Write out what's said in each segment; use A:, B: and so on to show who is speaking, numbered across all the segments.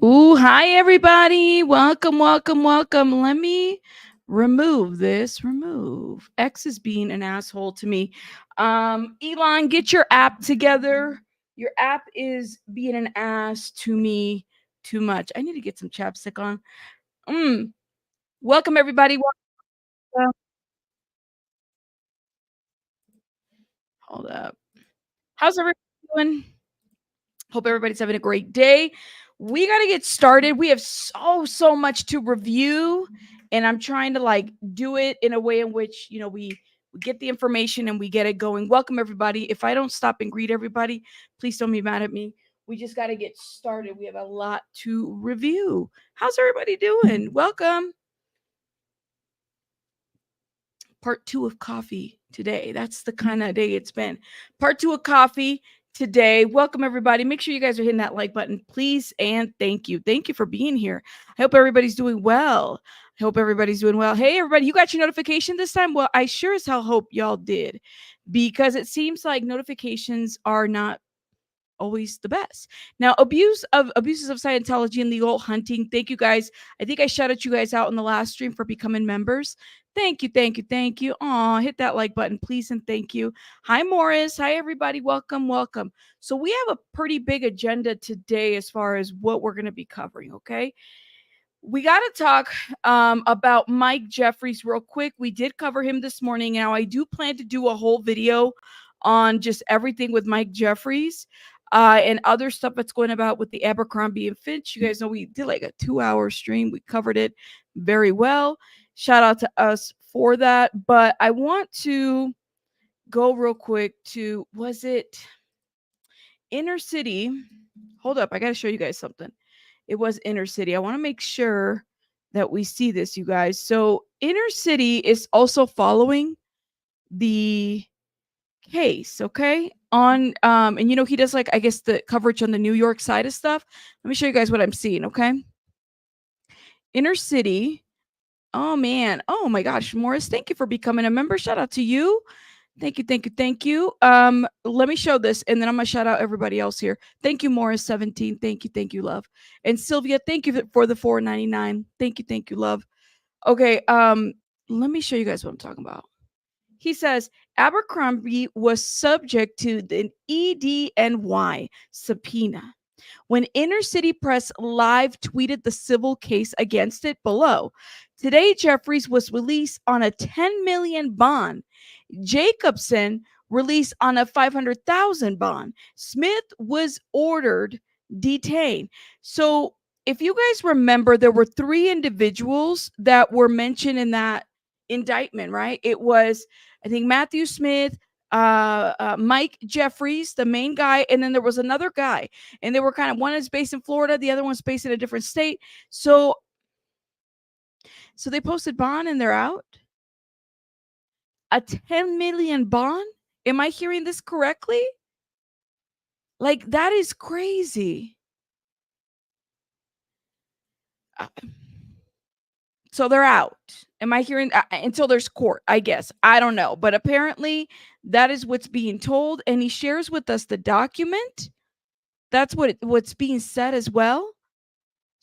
A: Ooh, hi everybody. Welcome, welcome, welcome. Let me remove this. Remove. X is being an asshole to me. Elon, get your app together. Your app is being an ass to me too much. I need to get some chapstick on. Welcome everybody. Welcome. Hold up. How's everybody doing? Hope everybody's having a great day. We got to get started. We have so much to review, and I'm trying to do it in a way in which, we get the information and we get it going. Welcome everybody. If I don't stop and greet everybody, please don't be mad at me. We just got to get started. We have a lot to review. How's everybody doing? Welcome. Part 2 of coffee today. That's the kind of day it's been. Part 2 of coffee today. Welcome everybody. Make sure you guys are hitting that like button, please, and thank you. Thank you for being here. I hope everybody's doing well. I hope everybody's doing well. Hey everybody, you got your notification this time? Well, I sure as hell hope y'all did, because it seems like notifications are not always the best. Now, abuses of Scientology and legal hunting. Thank you guys. I think I shouted you guys out in the last stream for becoming members. Thank you, thank you, thank you. Aw, hit that like button, please, and thank you. Hi, Morris. Hi, everybody. Welcome, welcome. So we have a pretty big agenda today as far as what we're going to be covering, okay? We got to talk about Mike Jeffries real quick. We did cover him this morning. Now, I do plan to do a whole video on just everything with Mike Jeffries and other stuff that's going about with the Abercrombie and Fitch. You guys know we did like a 2-hour stream. We covered it very well. Shout out to us for that. But I want to go real quick to, was it Inner City? Hold up. I got to show you guys something. It was Inner City. I want to make sure that we see this, you guys. So Inner City is also following the case, okay? On and he does I guess the coverage on the New York side of stuff. Let me show you guys what I'm seeing, okay? Inner City. Oh man. Oh my gosh, Morris, thank you for becoming a member. Shout out to you. Thank you, thank you, thank you. Let me show this and then I'm gonna shout out everybody else here. Thank you, Morris 17. Thank you, love. And Sylvia, thank you for the $4.99. Thank you, love. Okay, let me show you guys what I'm talking about. He says Abercrombie was subject to the EDNY subpoena when Inner City Press live tweeted the civil case against it below. Today, Jeffries was released on a $10 million bond. Jacobson released on a $500,000 bond. Smith was ordered detained. So if you guys remember, there were 3 individuals that were mentioned in that indictment, right? It was, I think, Matthew Smith, Mike Jeffries, the main guy, and then there was another guy, and they were kind of, one is based in Florida, the other one's based in a different state. So they posted bond and they're out. A 10 million bond? Am I hearing this correctly? That is crazy. So they're out. Am I hearing until there's court? I guess. I don't know. But apparently that is what's being told. And he shares with us the document. That's what's being said as well.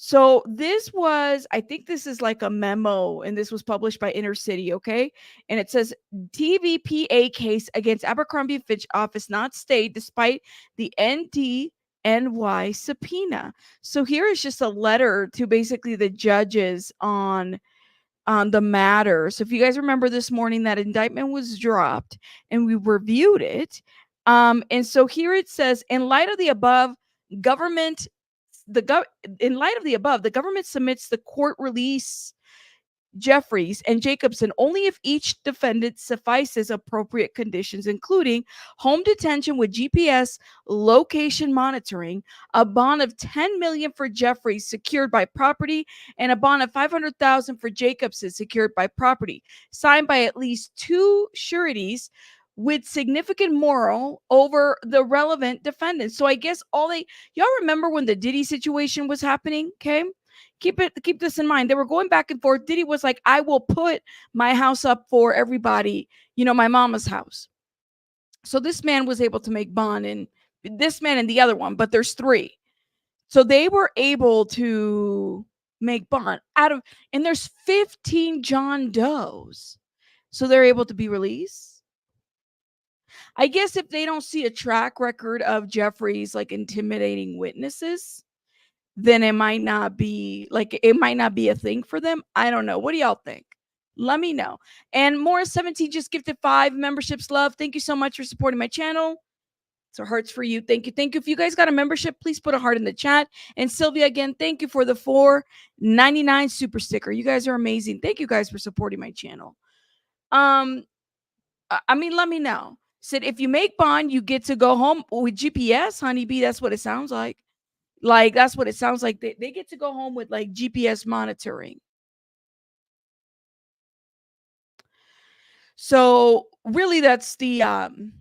A: So this was, I think this is like a memo, and this was published by Inner City, okay? And it says TVPA case against Abercrombie Fitch office not stayed despite the NDNY subpoena. So here is just a letter to basically the judges on the matter. So if you guys remember this morning, that indictment was dropped and we reviewed it. And so here it says, in light of the above, the government submits the court release Jeffries and Jacobson only if each defendant suffices appropriate conditions, including home detention with GPS location monitoring, a bond of $10 million for Jeffries secured by property, and a bond of $500,000 for Jacobson secured by property, signed by at least 2 sureties with significant moral over the relevant defendants. So I guess y'all remember when the Diddy situation was happening, okay? Keep this in mind. They were going back and forth. Diddy was like, I will put my house up for everybody, my mama's house. So this man was able to make bond, and this man and the other one, but there's 3. So they were able to make bond out of, and there's 15 John Does. So they're able to be released. I guess if they don't see a track record of Jeffries like intimidating witnesses, then it might not be a thing for them. I don't know. What do y'all think? Let me know. And Morris17 just gifted 5 memberships. Love. Thank you so much for supporting my channel. So hearts for you. Thank you. Thank you. If you guys got a membership, please put a heart in the chat. And Sylvia, again, thank you for the $4.99 super sticker. You guys are amazing. Thank you guys for supporting my channel. I mean, let me know. Said if you make bond, you get to go home with GPS, honeybee. That's what it sounds like. Like, that's what it sounds like. They get to go home with like GPS monitoring. So really, that's the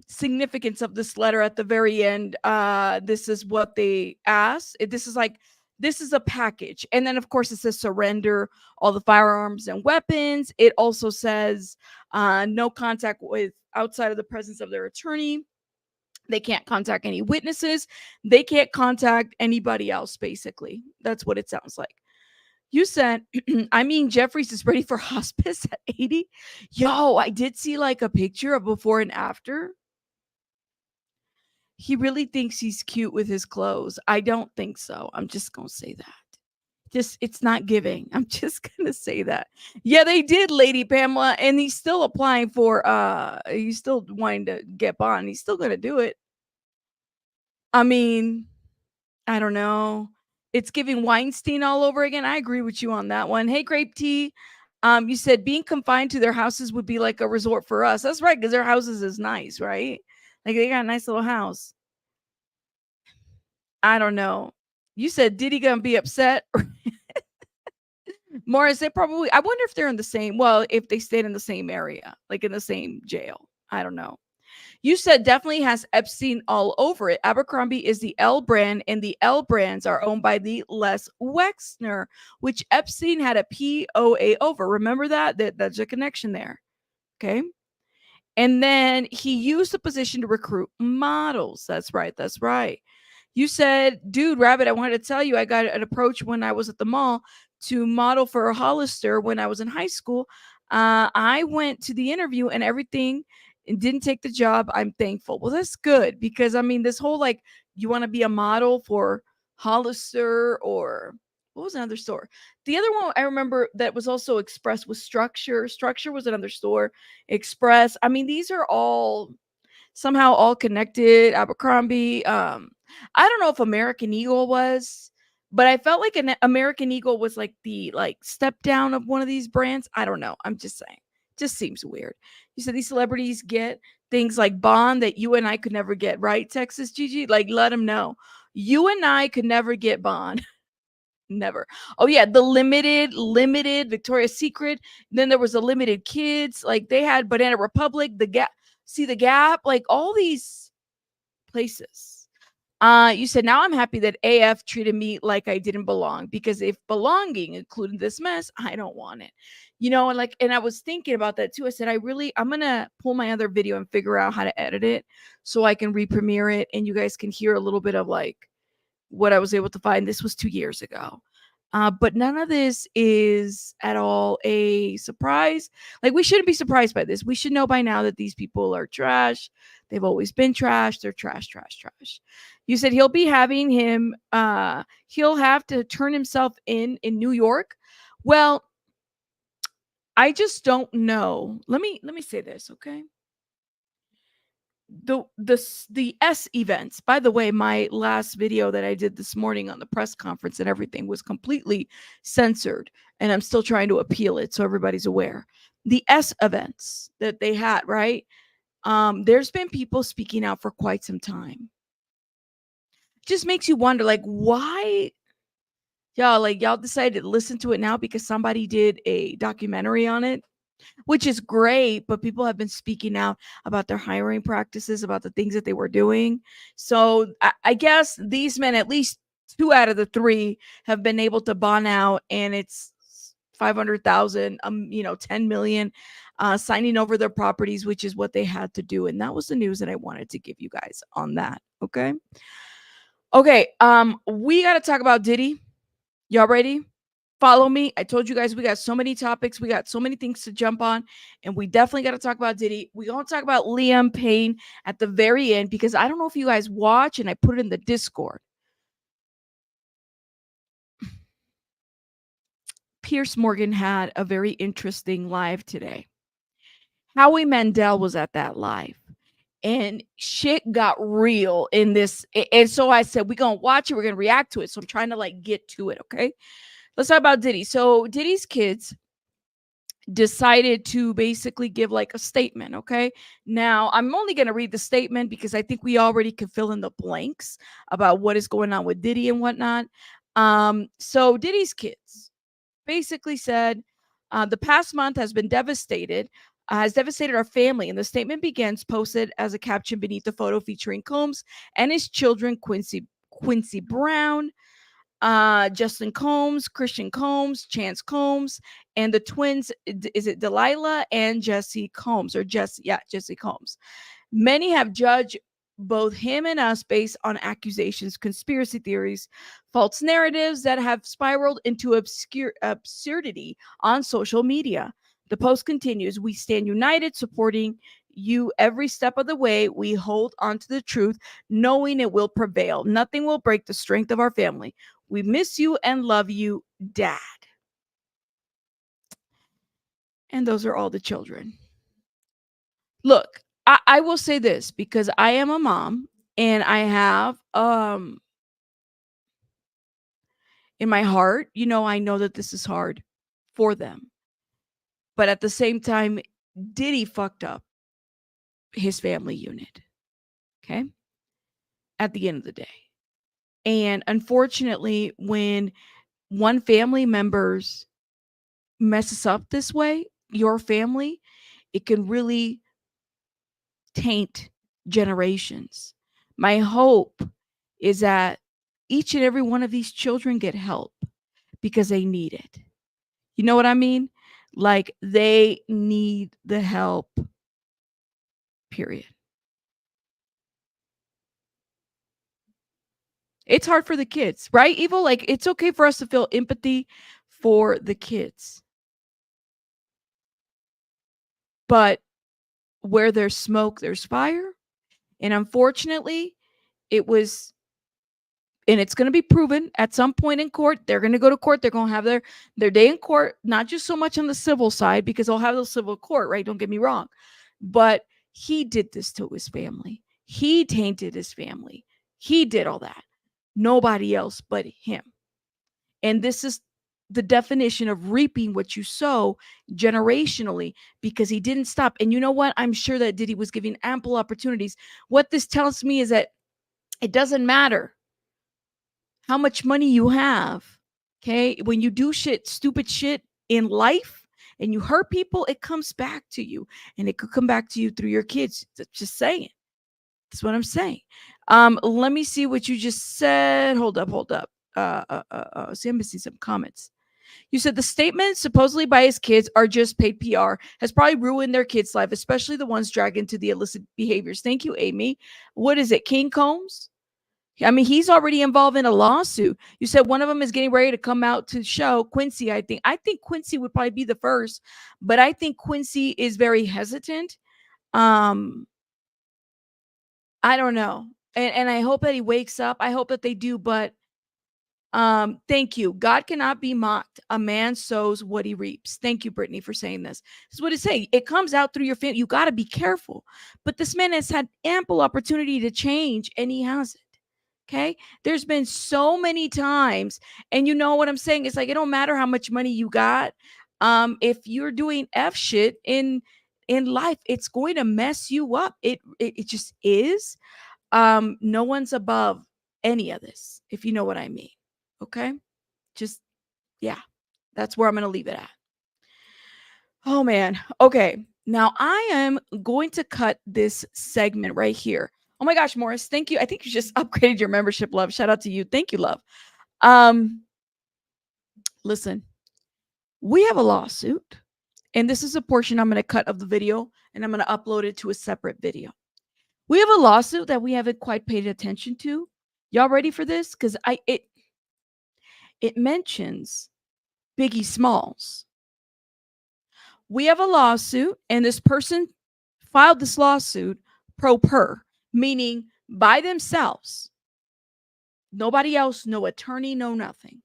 A: significance of this letter at the very end. This is what they ask. This is a package. And then, of course, it says surrender all the firearms and weapons. It also says no contact with outside of the presence of their attorney. They can't contact any witnesses. They can't contact anybody else, basically. That's what it sounds like. You said, I mean, Jeffries is ready for hospice at 80. Yo, I did see like a picture of before and after. He really thinks he's cute with his clothes. I don't think so. I'm just going to say that. It's not giving. I'm just going to say that. Yeah, they did, Lady Pamela. And he's still applying for, he's still wanting to get bond. He's still going to do it. I mean, I don't know. It's giving Weinstein all over again. I agree with you on that one. Hey, Grape Tea. You said being confined to their houses would be like a resort for us. That's right, because their houses is nice, right? Like they got a nice little house. I don't know. You said Diddy gonna be upset. Morris, they probably, I wonder if they're in the same, well, if they stayed in the same area, like in the same jail. I don't know. You said definitely has Epstein all over it. Abercrombie is the L brand, and the L brands are owned by the Les Wexner, which Epstein had a POA over. Remember that? That's a connection there. Okay. And then he used the position to recruit models. That's right. That's right. You said, dude, Rabbit, I wanted to tell you I got an approach when I was at the mall to model for a Hollister when I was in high school. I went to the interview and everything and didn't take the job. I'm thankful. Well, that's good because I mean, this whole like, you want to be a model for Hollister or what was another store? The other one I remember that was also Express was Structure. Structure was another store. Express. I mean, these are all somehow all connected. Abercrombie. I don't know if American Eagle was, but I felt like an American Eagle was like the like step down of one of these brands. I don't know. I'm just saying. Just seems weird. You said these celebrities get things like bond that you and I could never get, right? Texas Gigi, like let them know. You and I could never get bond. Never. Oh yeah, the limited Victoria's Secret. Then there was a limited kids. Like they had Banana Republic, the Gap. See the Gap, like all these places. You said now I'm happy that AF treated me like I didn't belong because if belonging included this mess, I don't want it. You know, and like, and I was thinking about that too. I said, I'm gonna pull my other video and figure out how to edit it so I can re-premiere it and you guys can hear a little bit of like what I was able to find. This was 2 years ago. But none of this is at all a surprise. Like, we shouldn't be surprised by this. We should know by now that these people are trash. They've always been trash. They're trash, trash, trash. You said he'll be having him, he'll have to turn himself in New York. Well, I just don't know. Let me say this, okay? The S events. By the way, my last video that I did this morning on the press conference and everything was completely censored, and I'm still trying to appeal it so everybody's aware. The S events that they had, right? There's been people speaking out for quite some time. Just makes you wonder, like, why y'all decided to listen to it now because somebody did a documentary on it, which is great, but people have been speaking out about their hiring practices, about the things that they were doing. So I guess these men, at least 2 out of the 3, have been able to bond out, and it's 500,000, 10 million, signing over their properties, which is what they had to do. And that was the news that I wanted to give you guys on that. Okay. Okay, we got to talk about Diddy. Y'all ready? Follow me. I told you guys we got so many topics, we got so many things to jump on, and we definitely got to talk about Diddy. We're going to talk about Liam Payne at the very end because I don't know if you guys watch, and I put it in the Discord. Piers Morgan had a very interesting live today. Howie Mandel was at that live. And shit got real in this. And so I said, we're going to watch it. We're going to react to it. So I'm trying to like get to it. Okay. Let's talk about Diddy. So Diddy's kids decided to basically give like a statement. Okay. Now I'm only going to read the statement because I think we already can fill in the blanks about what is going on with Diddy and whatnot. So Diddy's kids basically said, the past month has devastated our family. And the statement begins, posted as a caption beneath the photo featuring Combs and his children, Quincy Brown, Justin Combs, Christian Combs, Chance Combs, and the twins. Is it Delilah and Jesse Combs or Jesse? Yeah, Jesse Combs. Many have judged both him and us based on accusations, conspiracy theories, false narratives that have spiraled into absurdity on social media. The post continues, we stand united, supporting you every step of the way. We hold on to the truth, knowing it will prevail. Nothing will break the strength of our family. We miss you and love you, Dad. And those are all the children. Look, I will say this because I am a mom and I have in my heart, I know that this is hard for them. But at the same time, Diddy fucked up his family unit. Okay. At the end of the day. And unfortunately, when one family members messes up this way, your family, it can really taint generations. My hope is that each and every one of these children get help because they need it. You know what I mean? Like they need the help, period. It's hard for the kids, right? Evil, like it's okay for us to feel empathy for the kids. But where there's smoke, there's fire. And unfortunately, it was, and it's going to be proven at some point in court. They're going to go to court. They're going to have their day in court, not just so much on the civil side, because they'll have the civil court, right? Don't get me wrong. But he did this to his family. He tainted his family. He did all that. Nobody else but him. And this is the definition of reaping what you sow generationally because he didn't stop. And you know what? I'm sure that Diddy was giving ample opportunities. What this tells me is that it doesn't matter how much money you have. Okay. When you do stupid shit in life and you hurt people, it comes back to you. And it could come back to you through your kids. Just saying. That's what I'm saying. Let me see what you just said. Hold up. See, I'm missing some comments. You said the statements supposedly by his kids are just paid PR has probably ruined their kids' life, especially the ones dragged into the illicit behaviors. Thank you, Amy. What is it, King Combs? I mean, he's already involved in a lawsuit. You said one of them is getting ready to come out to show Quincy. I think Quincy would probably be the first, but I think Quincy is very hesitant. I don't know. And I hope that he wakes up. I hope that they do, but thank you. God cannot be mocked. A man sows what he reaps. Thank you, Brittany, for saying this. This is what it's saying. It comes out through your family. You got to be careful. But this man has had ample opportunity to change, and he hasn't. Okay. There's been so many times, and you know what I'm saying? It's like it don't matter how much money you got. If you're doing F shit in life, it's going to mess you up. It just is. No one's above any of this, if you know what I mean. Okay. Just, yeah, that's where I'm going to leave it at. Oh, man. Okay. Now I am going to cut this segment right here. Oh my gosh, Morris, thank you. I think you just upgraded your membership, love. Shout out to you. Thank you, love. Listen, we have a lawsuit, and this is a portion I'm going to cut of the video, and I'm going to upload it to a separate video. We have a lawsuit that we haven't quite paid attention to Y'all ready for this? Because it mentions Biggie Smalls. We have a lawsuit, and this person filed this lawsuit pro per, meaning by themselves. Nobody else, no attorney, no nothing.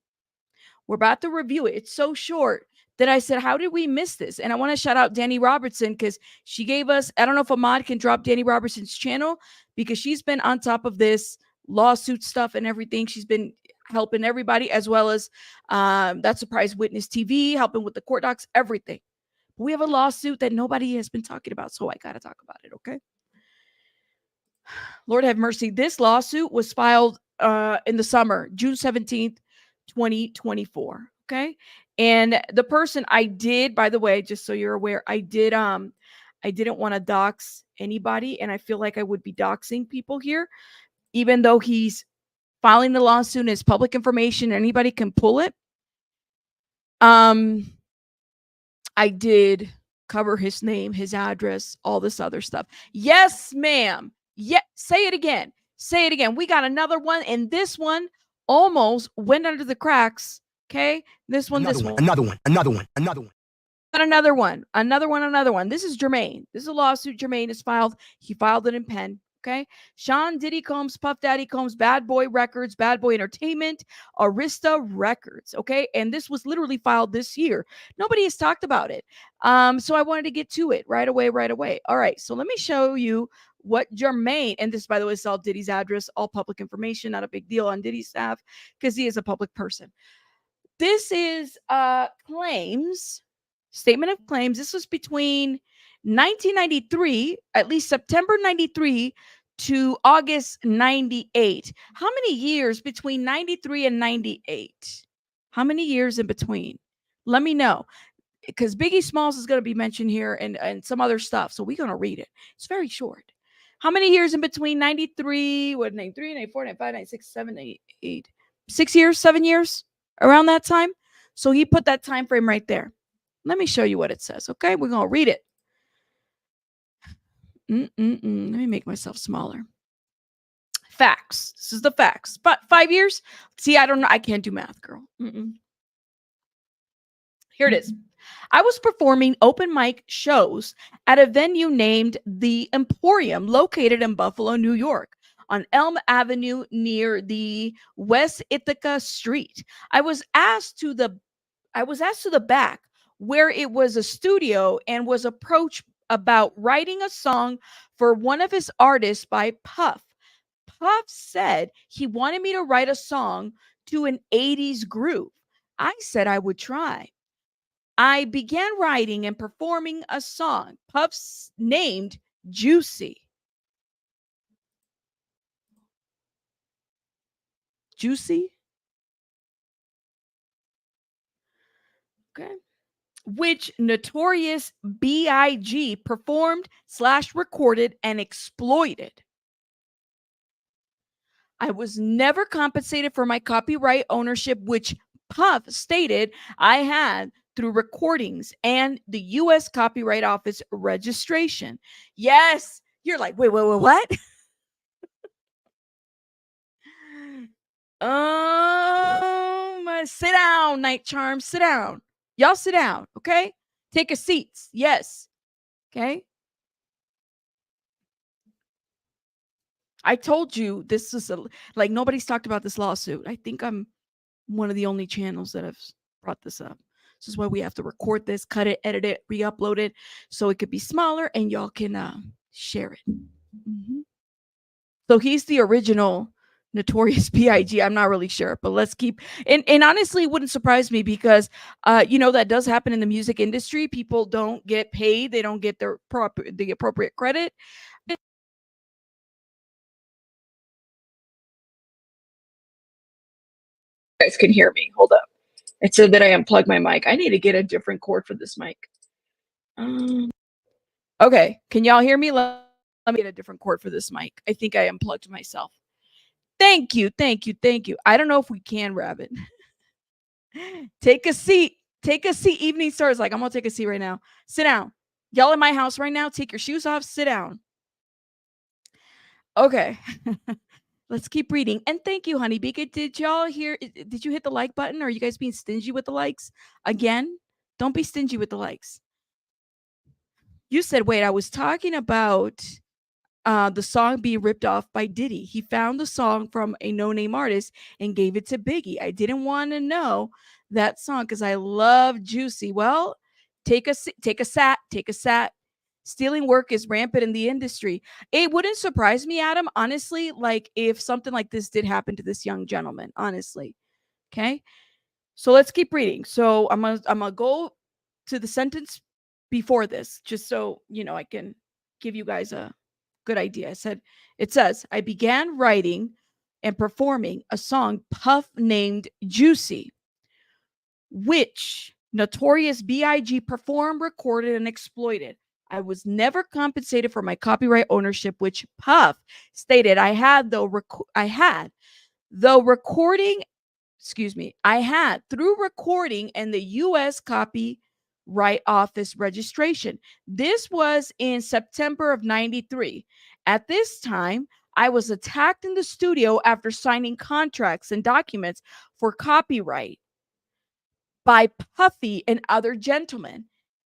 A: We're about to review it. It's so short that I said, how did we miss this? And I want to shout out Danny Robertson because she gave us, I don't know if Ahmad can drop Danny Robertson's channel because she's been on top of this lawsuit stuff and everything. She's been helping everybody, as well as that Surprise Witness TV, helping with the court docs, everything. But we have a lawsuit that nobody has been talking about, so I got to talk about it, okay? Lord have mercy. This lawsuit was filed in the summer, June 17th, 2024. Okay. And the person I did, by the way, just so you're aware, I didn't want to dox anybody. And I feel like I would be doxing people here, even though he's filing the lawsuit and it's public information. Anybody can pull it. I did cover his name, his address, all this other stuff. Yes, ma'am. Yeah. Say it again. Say it again. We got another one. And this one almost went under the cracks. Okay. This one. Another one. Another one. This is Jermaine. This is a lawsuit Jermaine has filed. He filed it in pen. Okay. Sean Diddy Combs, Puff Daddy Combs, Bad Boy Records, Bad Boy Entertainment, Arista Records. Okay. And this was literally filed this year. Nobody has talked about it. So I wanted to get to it right away. All right. So let me show you what Jermaine, and this, by the way, is all Diddy's address, all public information, not a big deal on Diddy's staff because he is a public person. This is claims, statement of claims. This was between 1993, at least September 93 to August 98. How many years between 93 and 98? How many years in between? Let me know, because Biggie Smalls is going to be mentioned here and some other stuff. So we're going to read it. It's very short. How many years in between 93, 94, 95, 96, 7, 8, 6 years, 7 years, around that time? So he put that time frame right there. Let me show you what it says, okay? We're going to read it. Let me make myself smaller. Facts. This is the facts. But 5 years? See, I don't know. I can't do math, girl. Here it is. I was performing open mic shows at a venue named The Emporium, located in Buffalo, New York, on Elm Avenue near the West Ithaca Street. I was asked to the back, where it was a studio, and was approached about writing a song for one of his artists by Puff. Puff said he wanted me to write a song to an 80s groove. I said I would try. I began writing and performing a song Puff's named Juicy. Juicy? Okay. Which Notorious B.I.G. performed / recorded and exploited. I was never compensated for my copyright ownership, which Puff stated I had through recordings and the U.S. Copyright Office registration. Yes, you're like, wait, what? Sit down, Night Charm, sit down. Y'all sit down, okay? Take a seat. Yes, okay? I told you this is like nobody's talked about this lawsuit. I think I'm one of the only channels that have brought this up. This is why we have to record this, cut it, edit it, re-upload it so it could be smaller and y'all can share it. So he's the original Notorious B.I.G. I'm not really sure, but let's keep and honestly, it wouldn't surprise me because that does happen in the music industry. People don't get paid, they don't get the appropriate credit. You guys can hear me. Hold up. It said that I unplugged my mic. I need to get a different cord for this mic. Okay, can y'all hear me? Let me get a different cord for this mic. I think I unplugged myself. Thank you. I don't know if we can, Rabbit. Take a seat. Evening Stars. Like, I'm gonna take a seat right now. Sit down. Y'all in my house right now. Take your shoes off. Sit down. Okay. Let's keep reading. And thank you, Honey Beacon. Did y'all hear? Did you hit the like button? Or are you guys being stingy with the likes again? Don't be stingy with the likes. You said, wait, I was talking about the song being ripped off by Diddy. He found the song from a no-name artist and gave it to Biggie. I didn't want to know that song because I love Juicy. Well, take a sat. Stealing work is rampant in the industry. It wouldn't surprise me, Adam, honestly, like if something like this did happen to this young gentleman, honestly. Okay. So let's keep reading. So I'm gonna go to the sentence before this, just so I can give you guys a good idea. It says, I began writing and performing a song Puff named Juicy, which Notorious B.I.G. performed, recorded, and exploited. I was never compensated for my copyright ownership, which Puff stated I had, though recording, I had through recording and the U.S. Copyright Office registration. This was in September of 93. At this time, I was attacked in the studio after signing contracts and documents for copyright by Puffy and other gentlemen.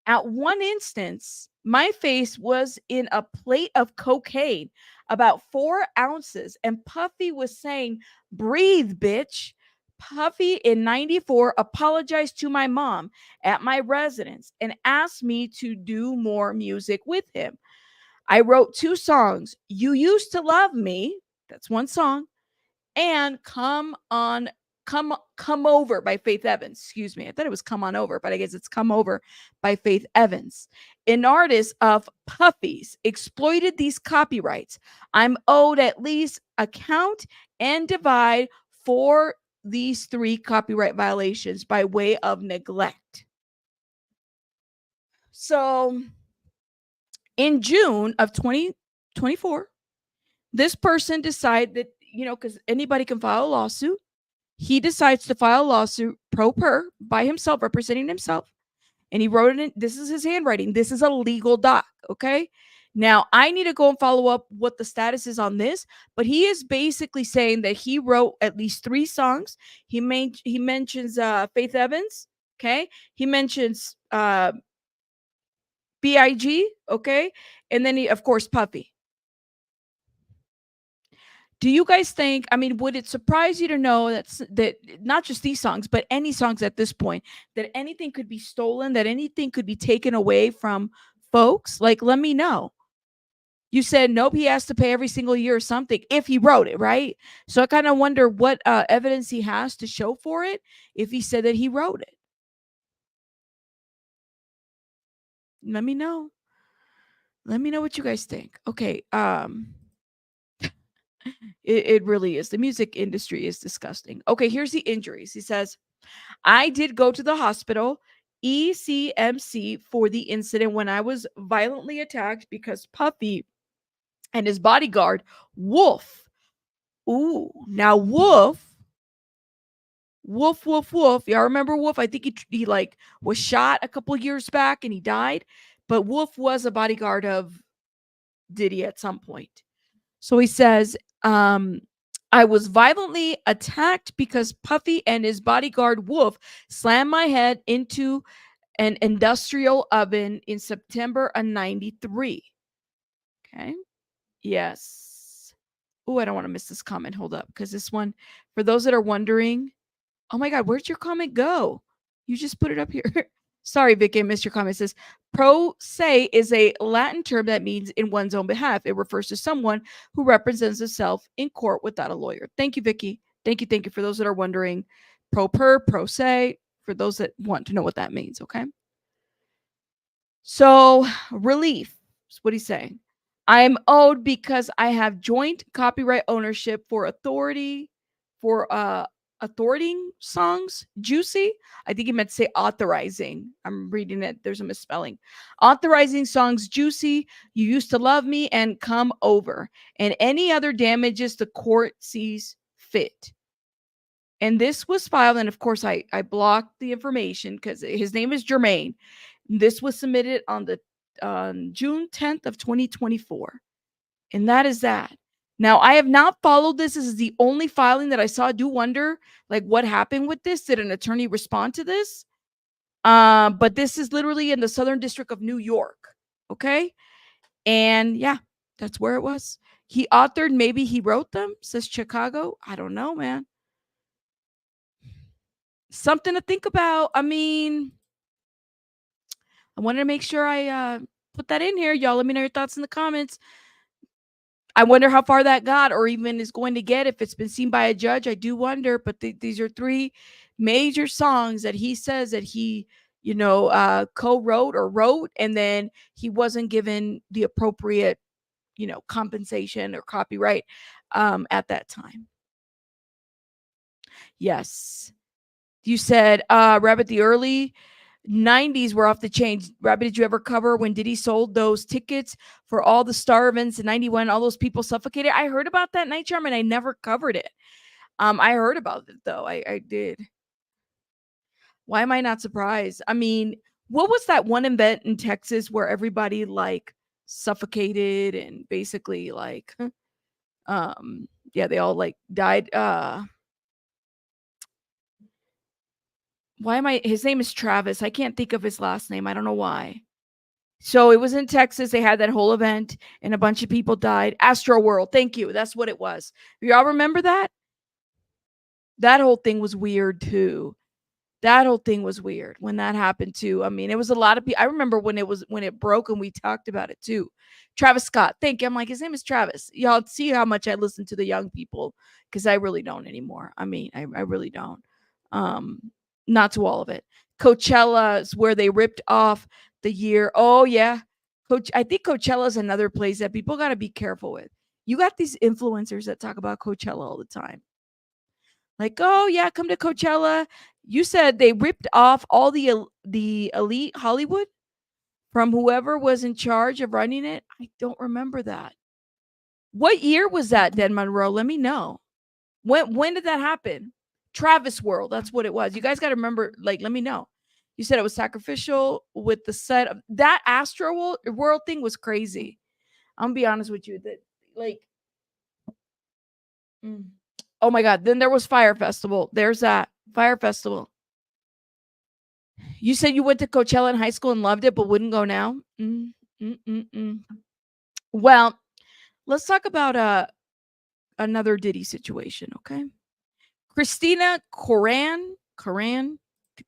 A: At one instance, my face was in a plate of cocaine, about 4 ounces, and Puffy was saying, breathe, bitch. Puffy in 94 apologized to my mom at my residence and asked me to do more music with him. I wrote 2 songs, You Used to Love Me, that's one song, and Come Over by Faith Evans. Excuse me. I thought it was Come On Over, but I guess it's Come Over by Faith Evans. An artist of Puffy's exploited these copyrights. I'm owed at least a count and divide for these 3 copyright violations by way of neglect. So in June of 2024, this person decided that, because anybody can file a lawsuit. He decides to file a lawsuit pro per by himself, representing himself. And he wrote it in, this is his handwriting. This is a legal doc. Okay. Now I need to go and follow up what the status is on this, but he is basically saying that he wrote at least 3 songs. He mentions Faith Evans. Okay. He mentions B.I.G. Okay. And then of course, Puffy. Do you guys think, would it surprise you to know that not just these songs, but any songs at this point, that anything could be stolen, that anything could be taken away from folks? Like, let me know. You said, nope, he has to pay every single year or something if he wrote it, right? So I kind of wonder what evidence he has to show for it if he said that he wrote it. Let me know. Let me know what you guys think. Okay. It really is. The music industry is disgusting. Okay, here's the injuries. He says, I did go to the hospital, ECMC, for the incident when I was violently attacked because Puffy and his bodyguard, Wolf. Ooh, now Wolf. Y'all remember Wolf? I think he like was shot a couple years back and he died. But Wolf was a bodyguard of Diddy at some point. So he says, I was violently attacked because Puffy and his bodyguard Wolf slammed my head into an industrial oven in September of 93. Okay. Yes. Oh, I don't want to miss this comment. Hold up. Because this one, for those that are wondering, oh my God, where'd your comment go? You just put it up here. Sorry, Vicky, I missed your comment. It says, pro se is a Latin term that means in one's own behalf. It refers to someone who represents himself in court without a lawyer. Thank you, Vicky. Thank you. For those that are wondering, pro se, for those that want to know what that means, okay? So, relief is what he's saying. I am owed because I have joint copyright ownership for authority songs, Juicy. I think he meant to say authorizing. I'm reading it. There's a misspelling. Authorizing songs, Juicy, You Used to Love Me, and Come Over, and any other damages the court sees fit. And this was filed, and of course, I blocked the information because his name is Jermaine. This was submitted on June 10th of 2024. And that is that. Now, I have not followed this. This is the only filing that I saw. I do wonder, like, what happened with this? Did an attorney respond to this? But this is literally in the Southern District of New York. Okay. And yeah, that's where it was. He authored, maybe he wrote them, says Chicago. I don't know, man. Something to think about. I mean, I wanted to make sure I put that in here. Y'all let me know your thoughts in the comments. I wonder how far that got or even is going to get if it's been seen by a judge. I do wonder, but these are three major songs that he says that he, co-wrote or wrote, and then he wasn't given the appropriate, compensation or copyright at that time. Yes. You said, Rabbit, the early 90s were off the chain. Rabbit, did you ever cover when Diddy sold those tickets for all the star events in 91? All those people suffocated. I heard about that, Night Charm, and I never covered it. I heard about it, though. I did. Why am I not surprised? I mean, what was that one event in Texas where everybody like suffocated and basically like, yeah, they all like died. Why am I? His name is Travis. I can't think of his last name. I don't know why. So it was in Texas. They had that whole event and a bunch of people died. Astro World. Thank you. That's what it was. Y'all remember that? That whole thing was weird too. That whole thing was weird when that happened too. I mean, it was a lot of people. I remember when it broke and we talked about it too. Travis Scott. Thank you. I'm like, his name is Travis. Y'all see how much I listen to the young people because I really don't anymore. I mean, I really don't. Not to all of it. Coachella is where they ripped off the year. Oh yeah. I think Coachella is another place that people got to be careful with. You got these influencers that talk about Coachella all the time. Like, oh yeah, come to Coachella. You said they ripped off all the elite Hollywood from whoever was in charge of running it. I don't remember that. What year was that, Den Monroe? Let me know. When did that happen? Travis World, that's what it was. You guys got to remember, like, let me know. You said it was sacrificial with the set of that Astro World thing was crazy. I'm gonna be honest with you. That like oh my god, then there was Fire Festival. There's that Fire Festival. You said you went to Coachella in high school and loved it, but wouldn't go now. Well, let's talk about another Diddy situation, okay? Kristina Khorram,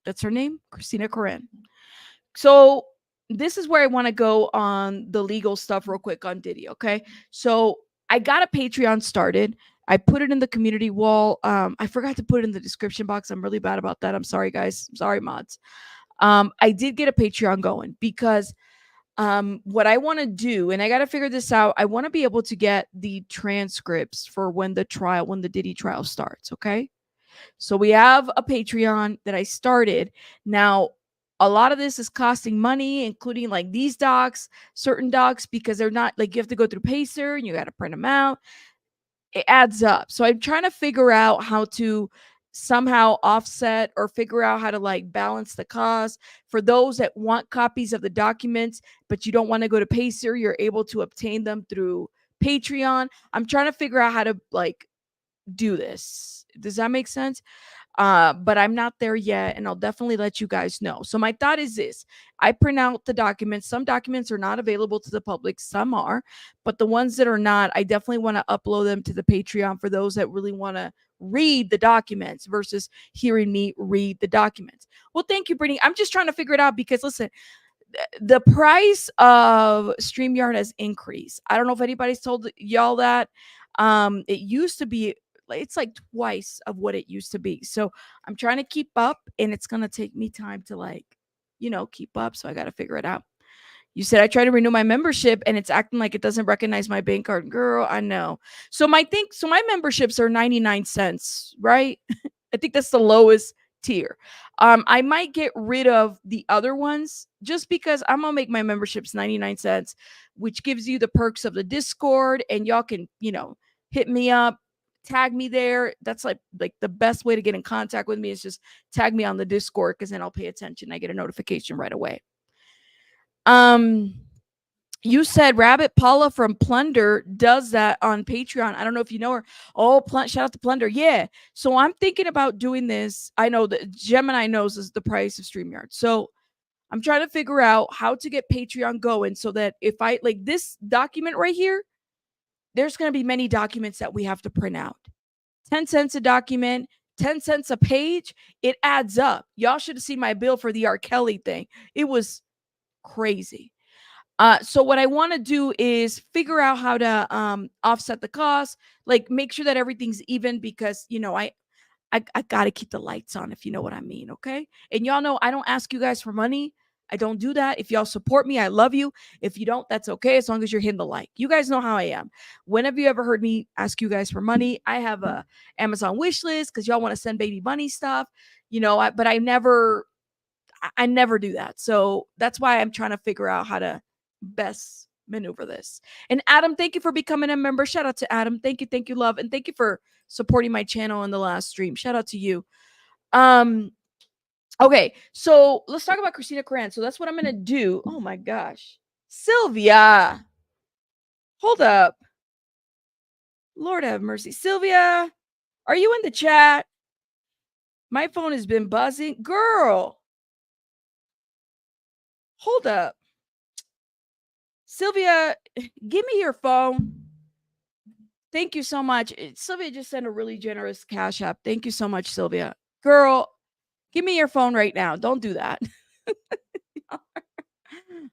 A: that's her name, Kristina Khorram. So this is where I want to go on the legal stuff real quick on Diddy, okay? So I got a Patreon started. I put it in the community wall. I forgot to put it in the description box. I'm really bad about that. I'm sorry, guys. I'm sorry, mods. I did get a Patreon going because what I want to do, and I got to figure this out, I want to be able to get the transcripts for when the Diddy trial starts, okay? So we have a Patreon that I started. Now, a lot of this is costing money, including like these docs, certain docs, because they're not like you have to go through Pacer and you got to print them out. It adds up. So I'm trying to figure out how to somehow offset or figure out how to like balance the cost for those that want copies of the documents, but you don't want to go to Pacer. You're able to obtain them through Patreon. I'm trying to figure out how to like do this. Does that make sense? But I'm not there yet, and I'll definitely let you guys know. So my thought is this: I print out the documents. Some documents are not available to the public, some are, but the ones that are not, I definitely want to upload them to the Patreon for those that really want to read the documents versus hearing me read the documents. Well, thank you, Brittany. I'm just trying to figure it out because listen, the price of StreamYard has increased. I don't know if anybody's told y'all that. It used to be, it's like twice of what it used to be. So I'm trying to keep up, and it's gonna take me time to like, keep up. So I got to figure it out. You said I try to renew my membership and it's acting like it doesn't recognize my bank card. Girl, I know. So my memberships are 99 cents, right? I think that's the lowest tier. I might get rid of the other ones just because I'm gonna make my memberships 99 cents, which gives you the perks of the Discord, and y'all can, hit me up, tag me there. That's like the best way to get in contact with me is just tag me on the Discord, because then I'll pay attention. I get a notification right away. You said Rabbit Paula from Plunder does that on Patreon. I don't know if you know her. Oh, shout out to Plunder. Yeah. So I'm thinking about doing this. I know that Gemini knows is the price of StreamYard. So I'm trying to figure out how to get Patreon going so that if I like this document right here, there's going to be many documents that we have to print out. 10 cents a document, 10 cents a page. It adds up. Y'all should have seen my bill for the R. Kelly thing. It was crazy. So what I want to do is figure out how to offset the cost, like make sure that everything's even because, you know, I got to keep the lights on, if you know what I mean. Okay. And y'all know I don't ask you guys for money. I don't do that. If y'all support me, I love you. If you don't, that's okay. As long as you're hitting the like. You guys know how I am. When have you ever heard me ask you guys for money? I have a Amazon wish list because y'all want to send baby bunny stuff, you know, but I never do that. So that's why I'm trying to figure out how to best maneuver this. And Adam, thank you for becoming a member. Shout out to Adam. Thank you, love, and thank you for supporting my channel in the last stream. Shout out to you. Okay, so let's talk about Kristina Khorram. So that's what I'm gonna do. Oh my gosh, Sylvia, hold up. Lord have mercy, Sylvia, are you in the chat? My phone has been buzzing, girl. Hold up. Sylvia, give me your phone. Thank you so much. Sylvia just sent a really generous Cash App. Thank you so much, Sylvia. Girl, give me your phone right now. Don't do that.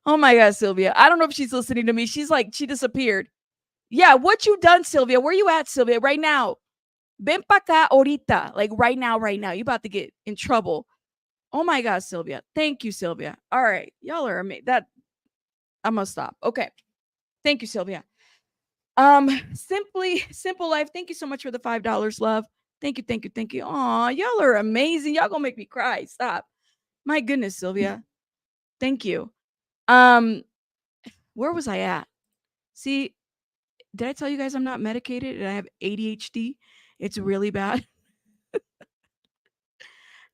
A: Oh my God, Sylvia. I don't know if she's listening to me. She's like, she disappeared. Yeah, what you done, Sylvia? Where you at, Sylvia? Right now. Ven pa acá ahorita. Like right now. You about to get in trouble. Oh my God, Sylvia. Thank you, Sylvia. All right. Y'all are amazing. I'm gonna stop. Okay. Thank you, Sylvia. Simple Life. Thank you so much for the $5, love. Thank you. Aw, y'all are amazing. Y'all gonna make me cry. Stop. My goodness, Sylvia. Thank you. Where was I at? See, did I tell you guys I'm not medicated and I have ADHD? It's really bad.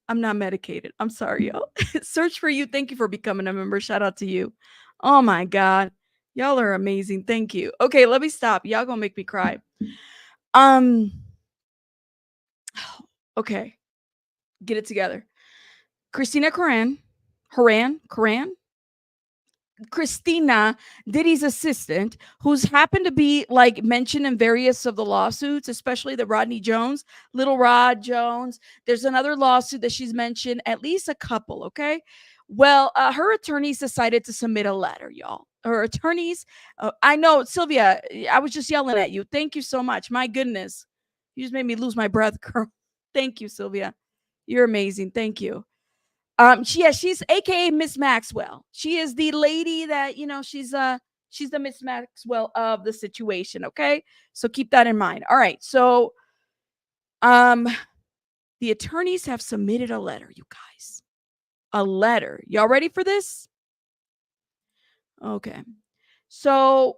A: I'm not medicated. I'm sorry, y'all. Search for you. Thank you for becoming a member. Shout out to you. Oh my God. Y'all are amazing. Thank you. Okay, let me stop. Y'all gonna make me cry. Okay. Get it together. Kristina Khorram, Kristina, Diddy's assistant, who's happened to be like mentioned in various of the lawsuits, especially the Rodney Jones, Little Rod Jones. There's another lawsuit that she's mentioned, at least a couple. Okay. Well, her attorneys decided to submit a letter, y'all. Her attorneys, I know, Sylvia, I was just yelling at you. Thank you so much. My goodness. You just made me lose my breath, girl. Thank you, Sylvia. You're amazing. Thank you. She's AKA Miss Maxwell. She is the lady that, you know, she's the Miss Maxwell of the situation. Okay. So keep that in mind. All right. So, the attorneys have submitted a letter, you guys. A letter. Y'all ready for this? Okay. So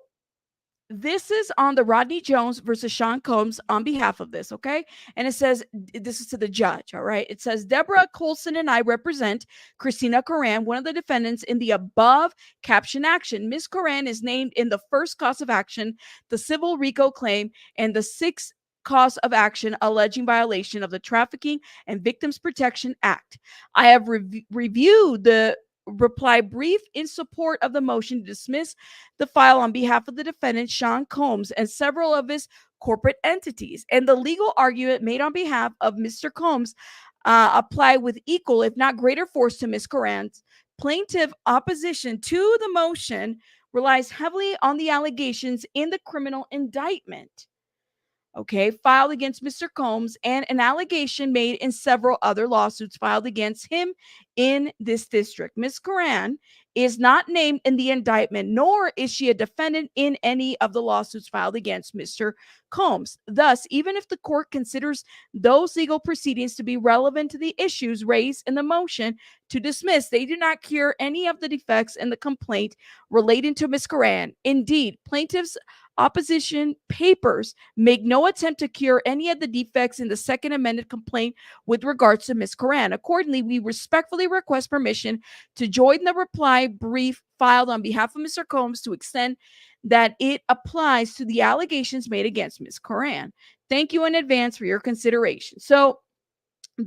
A: this is on the Rodney Jones versus Sean Combs on behalf of this, okay? And it says, this is to the judge, all right? It says, Deborah Colson and I represent Kristina Khorram, one of the defendants in the above caption action. Ms. Khorram is named in the first cause of action, the civil RICO claim, and the sixth cause of action alleging violation of the Trafficking and Victims Protection Act. I have reviewed the reply brief in support of the motion to dismiss the file on behalf of the defendant, Sean Combs, and several of his corporate entities. And the legal argument made on behalf of Mr. Combs apply with equal, if not greater force to Ms. Khorram's plaintiff opposition to the motion relies heavily on the allegations in the criminal indictment, okay, filed against Mr. Combs and an allegation made in several other lawsuits filed against him in this district. Ms. Khorram is not named in the indictment, nor is she a defendant in any of the lawsuits filed against Mr. Combs. Thus, even if the court considers those legal proceedings to be relevant to the issues raised in the motion to dismiss, they do not cure any of the defects in the complaint relating to Ms. Khorram. Indeed, plaintiffs' opposition papers make no attempt to cure any of the defects in the second amended complaint with regards to Ms. Khorram. Accordingly, we respectfully respectfully request permission to join the reply brief filed on behalf of Mr. Combs to extend that it applies to the allegations made against Ms. Khorram. Thank you in advance for your consideration. So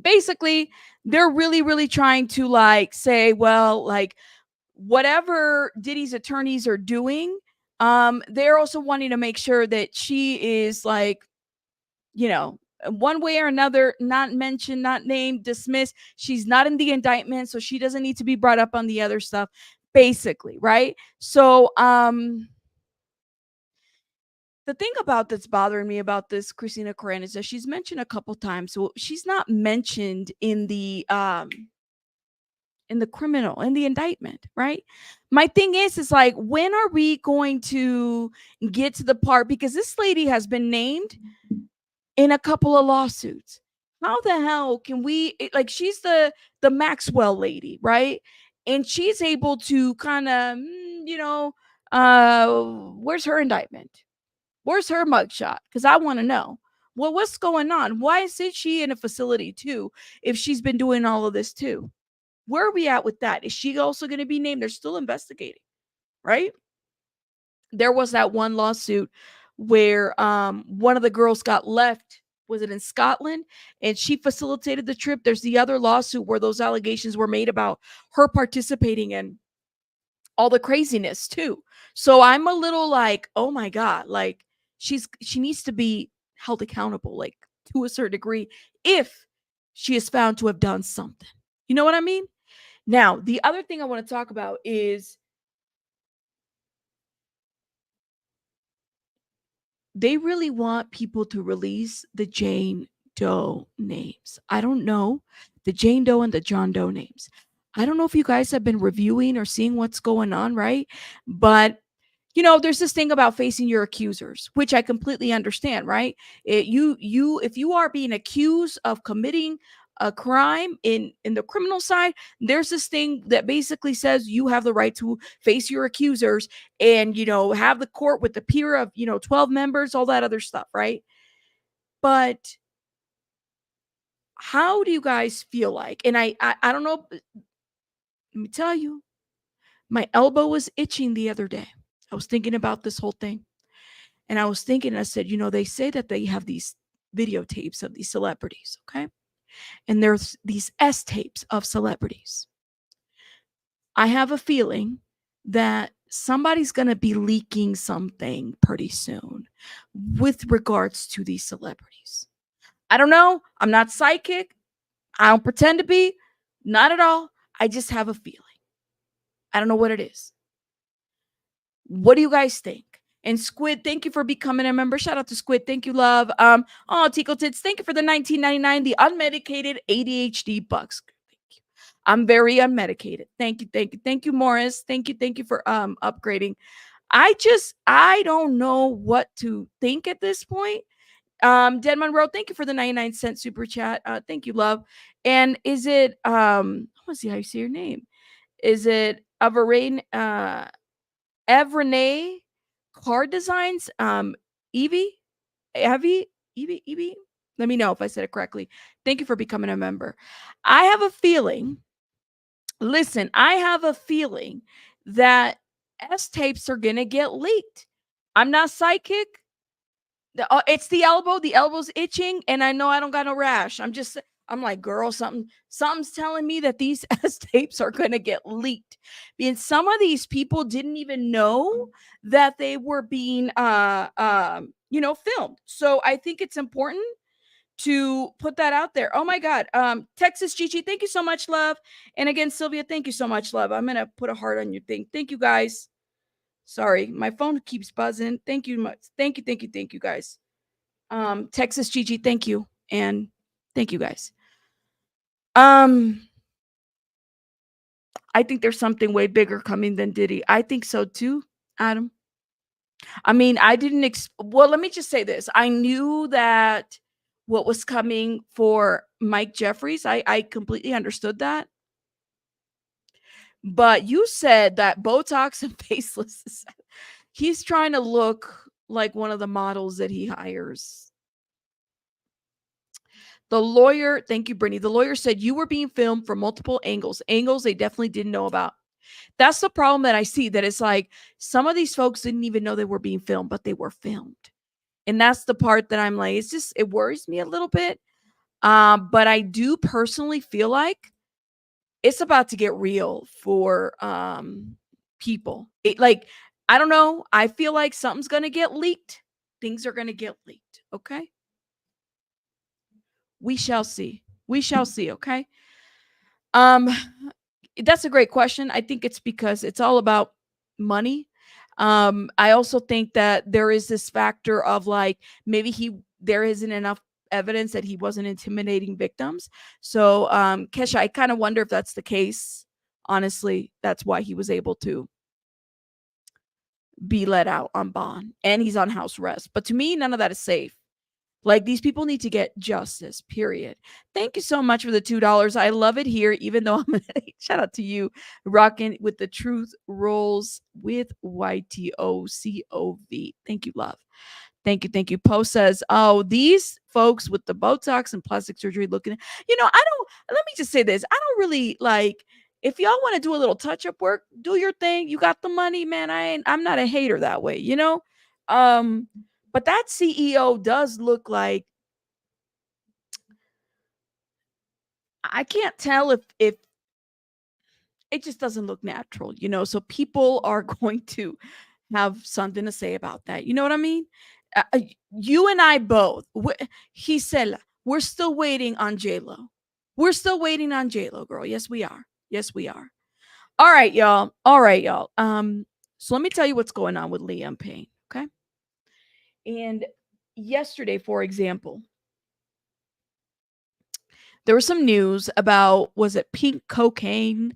A: basically, they're really, really trying to like say, well, like whatever Diddy's attorneys are doing, they're also wanting to make sure that she is like, you know, one way or another, not mentioned, not named, dismissed. She's not in the indictment, so she doesn't need to be brought up on the other stuff, basically, right? So, the thing about that's bothering me about this Kristina Khorram is that she's mentioned a couple times, so she's not mentioned in the criminal in the indictment, right? My thing is like, when are we going to get to the part, because this lady has been named in a couple of lawsuits. How the hell can we like, she's the Maxwell lady, right? And she's able to kind of, where's her indictment? Where's her mugshot? Because I want to know. Well, what's going on? Why isn't she in a facility too if she's been doing all of this too? Where are we at with that? Is she also going to be named? They're still investigating, right? There was that one lawsuit where one of the girls got left. Was it in Scotland? And she facilitated the trip. There's the other lawsuit where those allegations were made about her participating in all the craziness too. So I'm a little like, oh my God, like she needs to be held accountable, like to a certain degree, if she is found to have done something. You know what I mean? Now, the other thing I want to talk about is they really want people to release the Jane Doe names. I don't know the Jane Doe and the John Doe names. I don't know if you guys have been reviewing or seeing what's going on, right? But there's this thing about facing your accusers, which I completely understand, right? If you are being accused of committing a crime in the criminal side, there's this thing that basically says you have the right to face your accusers and have the court with the peer of 12 members, all that other stuff, right? But how do you guys feel like? And I don't know, let me tell you, my elbow was itching the other day. I was thinking about this whole thing. And I was thinking, I said, they say that they have these videotapes of these celebrities, okay? And there's these S tapes of celebrities. I have a feeling that somebody's going to be leaking something pretty soon with regards to these celebrities. I don't know. I'm not psychic. I don't pretend to be. Not at all. I just have a feeling. I don't know what it is. What do you guys think? And Squid, thank you for becoming a member. Shout out to Squid. Thank you, love. Tico Tits, thank you for the $19.99, the unmedicated ADHD bucks. Thank you. I'm very unmedicated. Thank you, Morris. Thank you for upgrading. I don't know what to think at this point. Dead Monroe, thank you for the 99-cent super chat. Thank you, love. And is it I want to see how you say your name. Is it Averane Evrene Card Designs? Evie? Evie? Let me know if I said it correctly. Thank you for becoming a member. I have a feeling that S tapes are going to get leaked. I'm not psychic. It's the elbow. The elbow's itching, and I know I don't got no rash. I'm like, girl, something's telling me that these S tapes are going to get leaked. And some of these people didn't even know that they were being filmed. So I think it's important to put that out there. Oh my God. Texas Gigi, thank you so much, love. And again, Sylvia, thank you so much, love. I'm going to put a heart on your thing. Thank you, guys. Sorry, my phone keeps buzzing. Thank you much. Thank you, guys. Texas Gigi, thank you. And thank you, guys. I think there's something way bigger coming than Diddy. I think so too, Adam. I mean, I didn't well, let me just say this. I knew that what was coming for Mike Jeffries. I completely understood that. But you said that Botox and faceless, he's trying to look like one of the models that he hires. The lawyer, thank you, Brittany. The lawyer said you were being filmed from multiple angles they definitely didn't know about. That's the problem that I see, that it's like some of these folks didn't even know they were being filmed, but they were filmed. And that's the part that I'm like, it worries me a little bit. But I do personally feel like it's about to get real for people. I don't know. I feel like something's going to get leaked. Things are going to get leaked. Okay. We shall see. We shall see. Okay. That's a great question. I think it's because it's all about money. I also think that there is this factor of like, maybe there isn't enough evidence that he wasn't intimidating victims. So, Kesha, I kind of wonder if that's the case. Honestly, that's why he was able to be let out on bond and he's on house arrest. But to me, none of that is safe. Like, these people need to get justice, period. Thank you so much for the $2. I love it here, even though shout out to you, rocking with the truth rolls with YTOCOV. Thank you, love. Thank you. Thank you. Post says, oh, these folks with the Botox and plastic surgery looking, let me just say this. I don't really like, if y'all want to do a little touch-up work, do your thing. You got the money, man. I'm not a hater that way, But that CEO does look like, I can't tell if it just doesn't look natural, so people are going to have something to say about that. You know what I mean? You and I both, Gisela, we're still waiting on J-Lo. We're still waiting on J-Lo, girl. Yes, we are. Yes, we are. All right, y'all. So let me tell you what's going on with Liam Payne, okay? And yesterday, for example, there was some news about, was it pink cocaine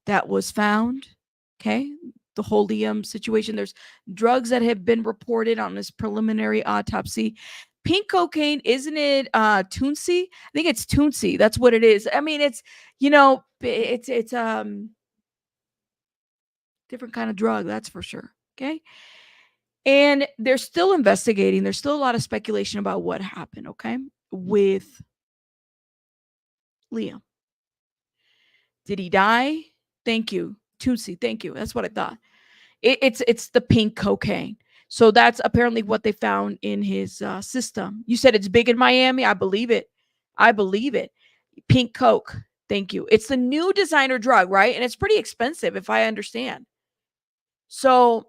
A: that was found? Okay. The whole Liam situation. There's drugs that have been reported on this preliminary autopsy. Pink cocaine, isn't it Toonsy? I think it's Toonsy. That's what it is. I mean, it's different kind of drug, that's for sure. Okay. And they're still investigating. There's still a lot of speculation about what happened, okay, with Liam. Did he die? Thank you. Tootsie, thank you. That's what I thought. It's the pink cocaine. So that's apparently what they found in his system. You said it's big in Miami. I believe it. Pink coke. Thank you. It's the new designer drug, right? And it's pretty expensive, if I understand. So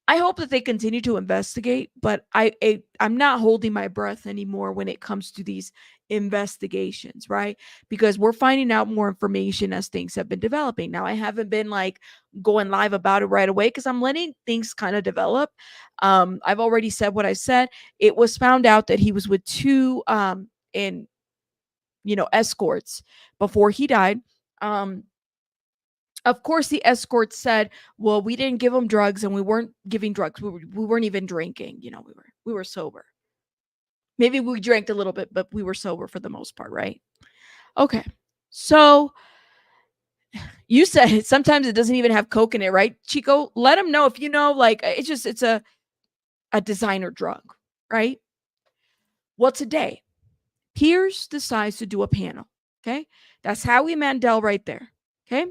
A: I hope that they continue to investigate, but I'm not holding my breath anymore when it comes to these investigations, right? Because we're finding out more information as things have been developing. Now, I haven't been like going live about it right away because I'm letting things kind of develop. I've already said what I said. It was found out that he was with two escorts before he died. Of course, the escort said, well, we didn't give him drugs and we weren't giving drugs. We weren't even drinking. We were sober. Maybe we drank a little bit, but we were sober for the most part, right? Okay. So you said sometimes it doesn't even have coke in it, right, Chico? Let them know if you know, like, it's a designer drug, right? Well, today, Piers decides to do a panel, okay? That's Howie Mandel right there, okay?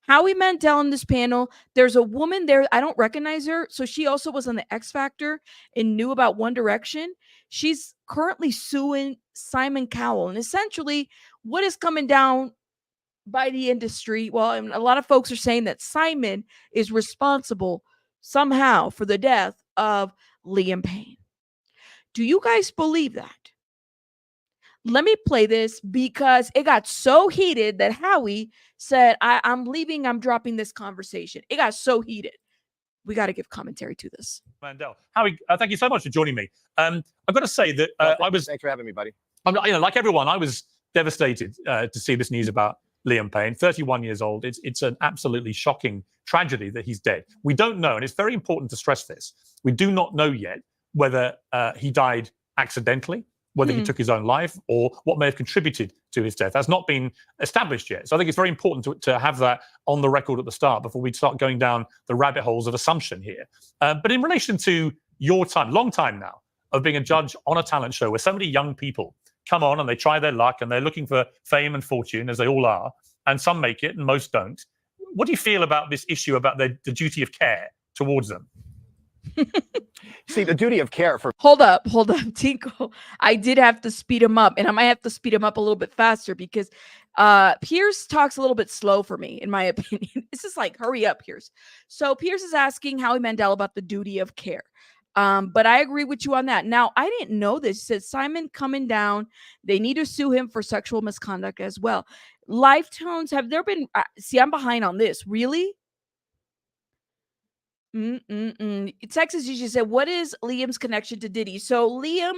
A: Howie Mandel in this panel. There's a woman there. I don't recognize her. So she also was on the X Factor and knew about One Direction. She's currently suing Simon Cowell. And essentially, what is coming down by the industry? Well, and a lot of folks are saying that Simon is responsible somehow for the death of Liam Payne. Do you guys believe that? Let me play this because it got so heated that Howie said, I'm leaving. I'm dropping this conversation. It got so heated. We got to give commentary to this.
B: Mandel. Howie, thank you so much for joining me. I've got to say that
C: Thanks for having me, buddy.
B: Like everyone, I was devastated to see this news about Liam Payne, 31 years old. It's an absolutely shocking tragedy that he's dead. We don't know, and it's very important to stress this. We do not know yet whether he died accidentally, whether he took his own life, or what may have contributed to his death. That's not been established yet. So I think it's very important to have that on the record at the start before we start going down the rabbit holes of assumption here. But in relation to your time, long time now, of being a judge on a talent show where so many young people come on and they try their luck and they're looking for fame and fortune, as they all are, and some make it and most don't. What do you feel about this issue about the duty of care towards them?
C: See, the duty of care for...
A: Hold up, Tinkle. I did have to speed him up, and I might have to speed him up a little bit faster because Piers talks a little bit slow for me, in my opinion. This is like, hurry up, Piers. So Piers is asking Howie Mandel about the duty of care. But I agree with you on that. Now, I didn't know this. It says Simon coming down. They need to sue him for sexual misconduct as well. Life tones, have there been... see, I'm behind on this. Really? Texas usually said, what is Liam's connection to Diddy? So Liam,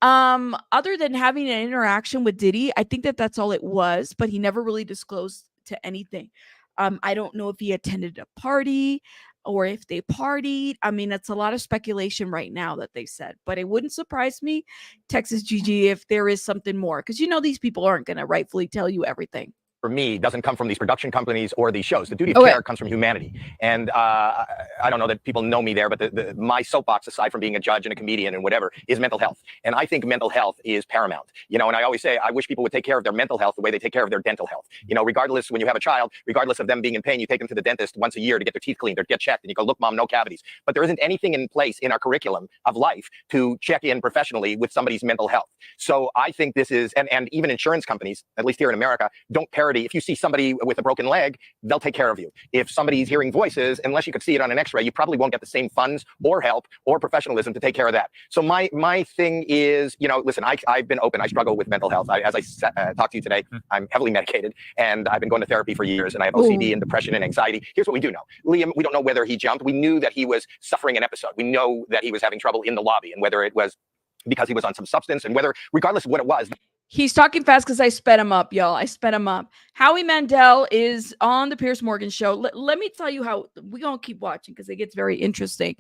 A: other than having an interaction with Diddy, I think that that's all it was, but he never really disclosed to anything. I don't know if he attended a party or if they partied. I mean, it's a lot of speculation right now that they said, but it wouldn't surprise me, Texas GG, if there is something more, because you know these people aren't going to rightfully tell you everything.
C: For me, doesn't come from these production companies or these shows. The duty of care comes from humanity. And I don't know that people know me there, but my soapbox, aside from being a judge and a comedian and whatever, is mental health. And I think mental health is paramount. You know, and I always say, I wish people would take care of their mental health the way they take care of their dental health. You know, regardless, when you have a child, regardless of them being in pain, you take them to the dentist once a year to get their teeth cleaned or get checked. And you go, look, mom, no cavities. But there isn't anything in place in our curriculum of life to check in professionally with somebody's mental health. So I think this is, and even insurance companies, at least here in America, don't parody. If you see somebody with a broken leg, they'll take care of you. If somebody's hearing voices, unless you could see it on an x-ray, you probably won't get the same funds or help or professionalism to take care of that. So my thing is, you know, listen, I've been open. I struggle with mental health. As I talked to you today, I'm heavily medicated and I've been going to therapy for years and I have OCD and depression and anxiety. Here's what we do know. Liam, we don't know whether he jumped. We knew that he was suffering an episode. We know that he was having trouble in the lobby and whether it was because he was on some substance and whether, regardless of what it was.
A: He's talking fast because I sped him up, y'all. I sped him up. Howie Mandel is on the Piers Morgan show. Let me tell you how we're going to keep watching because it gets very interesting.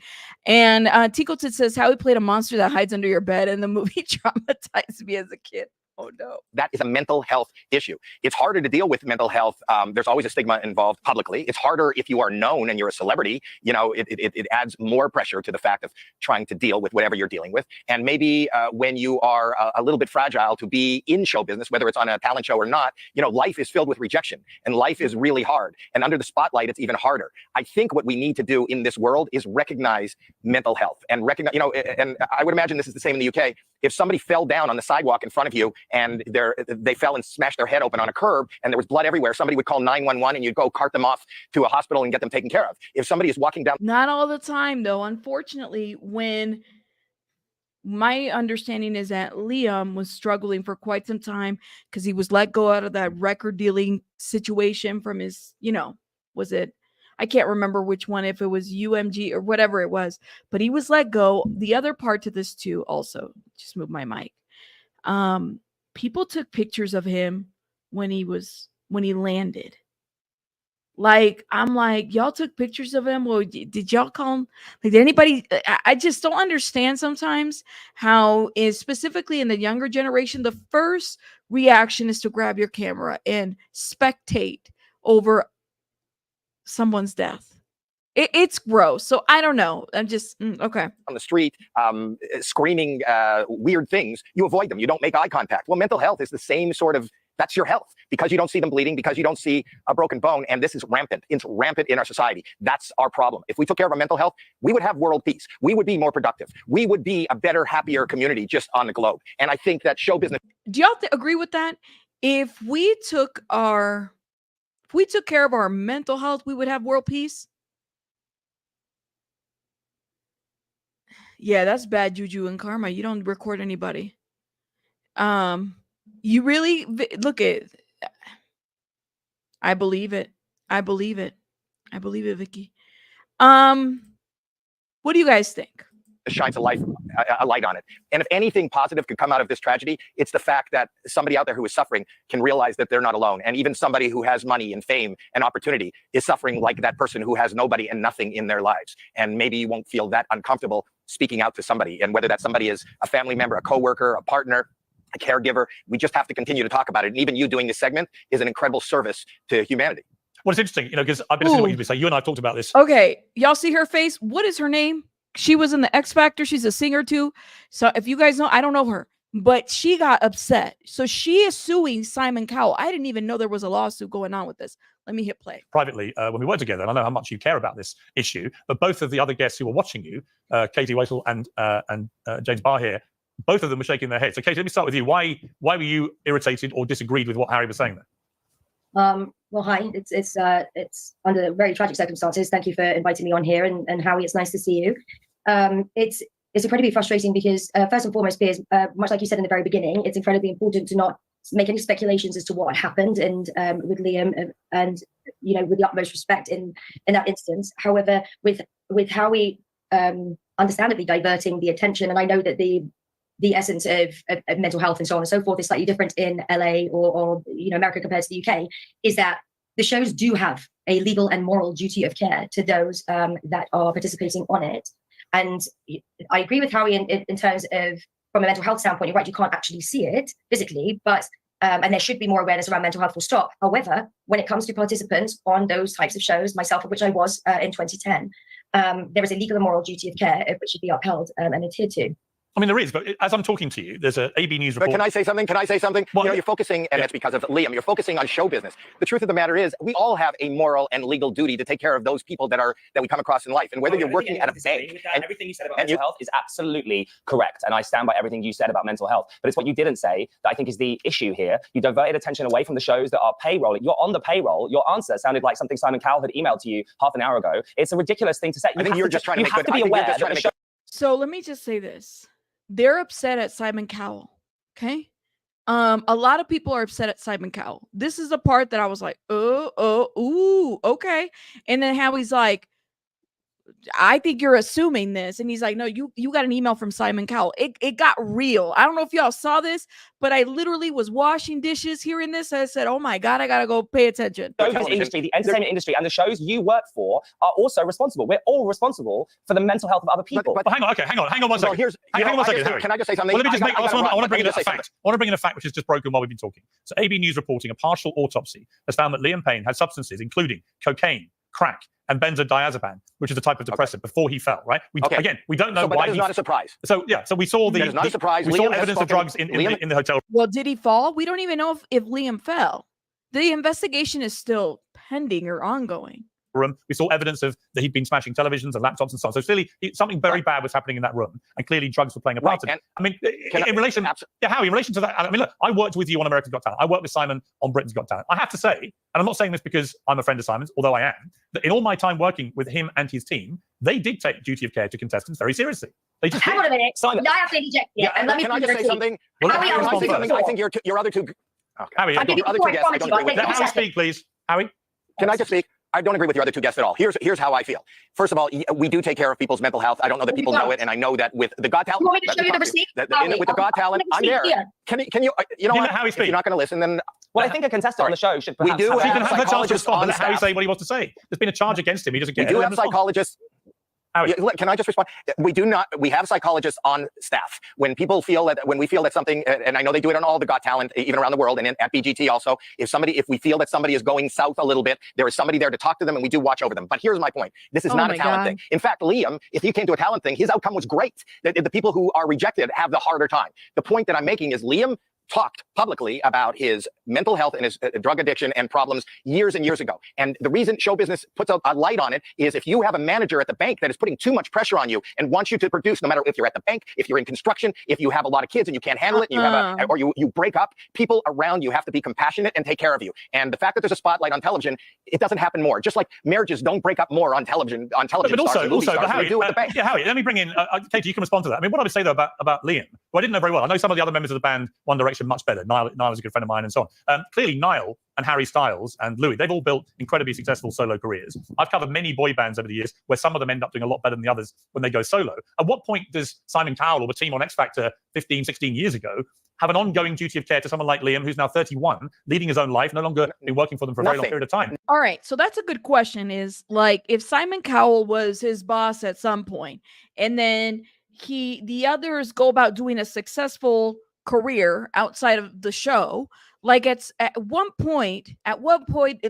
A: And Tickleton says, Howie played a monster that hides under your bed and the movie traumatized me as a kid. Oh, no. That
C: is a mental health issue. It's harder to deal with mental health. There's always a stigma involved publicly. It's harder if you are known and you're a celebrity. You know, it adds more pressure to the fact of trying to deal with whatever you're dealing with. And maybe when you are a little bit fragile to be in show business, whether it's on a talent show or not, you know, life is filled with rejection and life is really hard. And under the spotlight, it's even harder. I think what we need to do in this world is recognize mental health and recognize, you know, and I would imagine this is the same in the UK. If somebody fell down on the sidewalk in front of you and they fell and smashed their head open on a curb and there was blood everywhere, somebody would call 911 and you'd go cart them off to a hospital and get them taken care of. If somebody is walking down...
A: Not all the time, though. Unfortunately, when my understanding is that Liam was struggling for quite some time because he was let go out of that record dealing situation from his, you know, was it... I can't remember which one, if it was UMG or whatever it was, but he was let go. The other part to this too, also, just move my mic. People took pictures of him when he landed. Like, I'm like, y'all took pictures of him. Well, did y'all call him? Like, did anybody? I just don't understand sometimes how is specifically in the younger generation, the first reaction is to grab your camera and spectate over someone's death. It's gross. So I don't know. I'm just okay.
C: On the street, screaming weird things, you avoid them. You don't make eye contact. Well, mental health is the same sort of, that's your health, because you don't see them bleeding, because you don't see a broken bone. And this is rampant. It's rampant in our society. That's our problem. If we took care of our mental health, we would have world peace. We would be more productive. We would be a better, happier community just on the globe. And I think that show business.
A: Do y'all agree with that? If we took care of our mental health, we would have world peace. Yeah, that's bad juju and karma. You don't record anybody. You really look at. I believe it. I believe it, Vicky. What do you guys think?
C: Shines a light on it. And if anything positive could come out of this tragedy, it's the fact that somebody out there who is suffering can realize that they're not alone. And even somebody who has money and fame and opportunity is suffering like that person who has nobody and nothing in their lives. And maybe you won't feel that uncomfortable speaking out to somebody. And whether that somebody is a family member, a coworker, a partner, a caregiver, we just have to continue to talk about it. And even you doing this segment is an incredible service to humanity.
B: Well, it's interesting, you know, because I've been listening to what you've been saying. You and I have talked about this.
A: Okay, y'all see her face? What is her name? She was in the X Factor. She's a singer too. So if you guys know, I don't know her, but she got upset. So she is suing Simon Cowell. I didn't even know there was a lawsuit going on with this. Let me hit play.
B: Privately, when we work together, and I know how much you care about this issue, but both of the other guests who were watching you, Katie Waisel and James Barr here, both of them were shaking their heads. So Katie, let me start with you. Why were you irritated or disagreed with what Harry was saying there?
D: Well, hi. It's under very tragic circumstances. Thank you for inviting me on here, and Howie, it's nice to see you. It's incredibly frustrating because first and foremost, Piers, much like you said in the very beginning, it's incredibly important to not make any speculations as to what happened and with Liam and with the utmost respect in that instance. However, with Howie understandably diverting the attention, and I know that the essence of mental health and so on and so forth is slightly different in LA or America compared to the UK, is that the shows do have a legal and moral duty of care to those that are participating on it. And I agree with Howie in terms of, from a mental health standpoint, you're right, you can't actually see it physically, but and there should be more awareness around mental health, full stop. However, when it comes to participants on those types of shows, myself of which I was in 2010, there is a legal and moral duty of care which should be upheld and adhered to.
B: I mean, there is, but as I'm talking to you, there's an AB News report.
C: But can I say something?
B: Well,
C: you're focusing, and it's because of Liam, you're focusing on show business. The truth of the matter is, we all have a moral and legal duty to take care of those people that we come across in life. And whether you're working at a bank,
E: and everything you said about mental health is absolutely correct. And I stand by everything you said about mental health. But it's what you didn't say that I think is the issue here. You diverted attention away from the shows that are payrolling. You're on the payroll. Your answer sounded like something Simon Cowell had emailed to you half an hour ago. It's a ridiculous thing to say.
C: I think you're just trying to make good.
E: You have to be aware that the show.
A: So let me just say this. They're upset at Simon Cowell. Okay. A lot of people are upset at Simon Cowell. This is the part that I was like, ooh, okay. And then Howie's like, I think you're assuming this. And he's like, no, you got an email from Simon Cowell. It got real. I don't know if y'all saw this, but I literally was washing dishes hearing this. I said, oh my God, I got to go pay attention.
E: The industry, the entertainment industry, and the shows you work for are also responsible. We're all responsible for the mental health of other people.
B: But hang on 1 second. Hang on 1 second, Harry.
C: Can I just say something?
B: Well, let me just make, I want to bring in a fact. I want to bring in a fact which has just broken while we've been talking. So AB News reporting a partial autopsy has found that Liam Payne had substances including cocaine, crack, and benzodiazepine, which is a type of depressant, before he fell, right? Again, we don't know
C: but
B: why.
C: That is not a surprise.
B: So we saw
C: that is not a surprise.
B: We saw evidence of drugs in the hotel.
A: Well, did he fall? We don't even know if Liam fell. The investigation is still pending or ongoing.
B: Room. We saw evidence of that he'd been smashing televisions and laptops and so on. So clearly, something very bad was happening in that room, and clearly drugs were playing a part in it. I mean, in relation to that, I mean, look, I worked with you on America's Got Talent. I worked with Simon on Britain's Got Talent. I have to say, and I'm not saying this because I'm a friend of Simon's, although I am, that in all my time working with him and his team, they did take duty of care to contestants very seriously. They just
D: hang on a minute. Simon, I have to interject here, and let me.
C: Can I just say something? I think your other two.
B: Howie,
C: your other two guests. I don't agree with.
B: Let Howie speak, please. Howie,
C: can I just speak? I don't agree with your other two guests at all. Here's how I feel. First of all, we do take care of people's mental health. I don't know that people know it, and I know that with the Got Talent.
D: You want me to show you the receipt?
C: With the Got Talent, I'm there. Can you? You know what?
B: Howie speak.
C: If you're not going to listen, then.
E: Well, I think a contestant on the show should.
C: We do.
B: He can have a chance to respond. Let
C: staff.
B: Howie say what he wants to say. There's been a charge against him. He doesn't get it.
C: We do have psychologists. Can I just respond? We have psychologists on staff. When we feel that something, and I know they do it on all the Got Talent, even around the world, and at BGT also, if we feel that somebody is going south a little bit, there is somebody there to talk to them, and we do watch over them. But here's my point. This is not a talent thing. In fact, Liam, if he came to a talent thing, his outcome was great. The people who are rejected have the harder time. The point that I'm making is Liam talked publicly about his mental health and his drug addiction and problems years and years ago. And the reason show business puts a light on it is if you have a manager at the bank that is putting too much pressure on you and wants you to produce, no matter if you're at the bank, if you're in construction, if you have a lot of kids and you can't handle it, and you have or you break up, people around you have to be compassionate and take care of you. And the fact that there's a spotlight on television, it doesn't happen more. Just like marriages don't break up more on television. But
B: Howie, Howie, let me bring in Katie. You can respond to that. I mean, what I would say though about Liam, who I didn't know very well. I know some of the other members of the band One Direction much better. Niall is a good friend of mine and so on. Clearly, Niall and Harry Styles and Louis, they've all built incredibly successful solo careers. I've covered many boy bands over the years where some of them end up doing a lot better than the others when they go solo. At what point does Simon Cowell or the team on X Factor 15, 16 years ago have an ongoing duty of care to someone like Liam, who's now 31, leading his own life, no longer been working for them for a very long period of time?
A: All right. So that's a good question is like if Simon Cowell was his boss at some point and then the others go about doing a successful career outside of the show, Like at what point,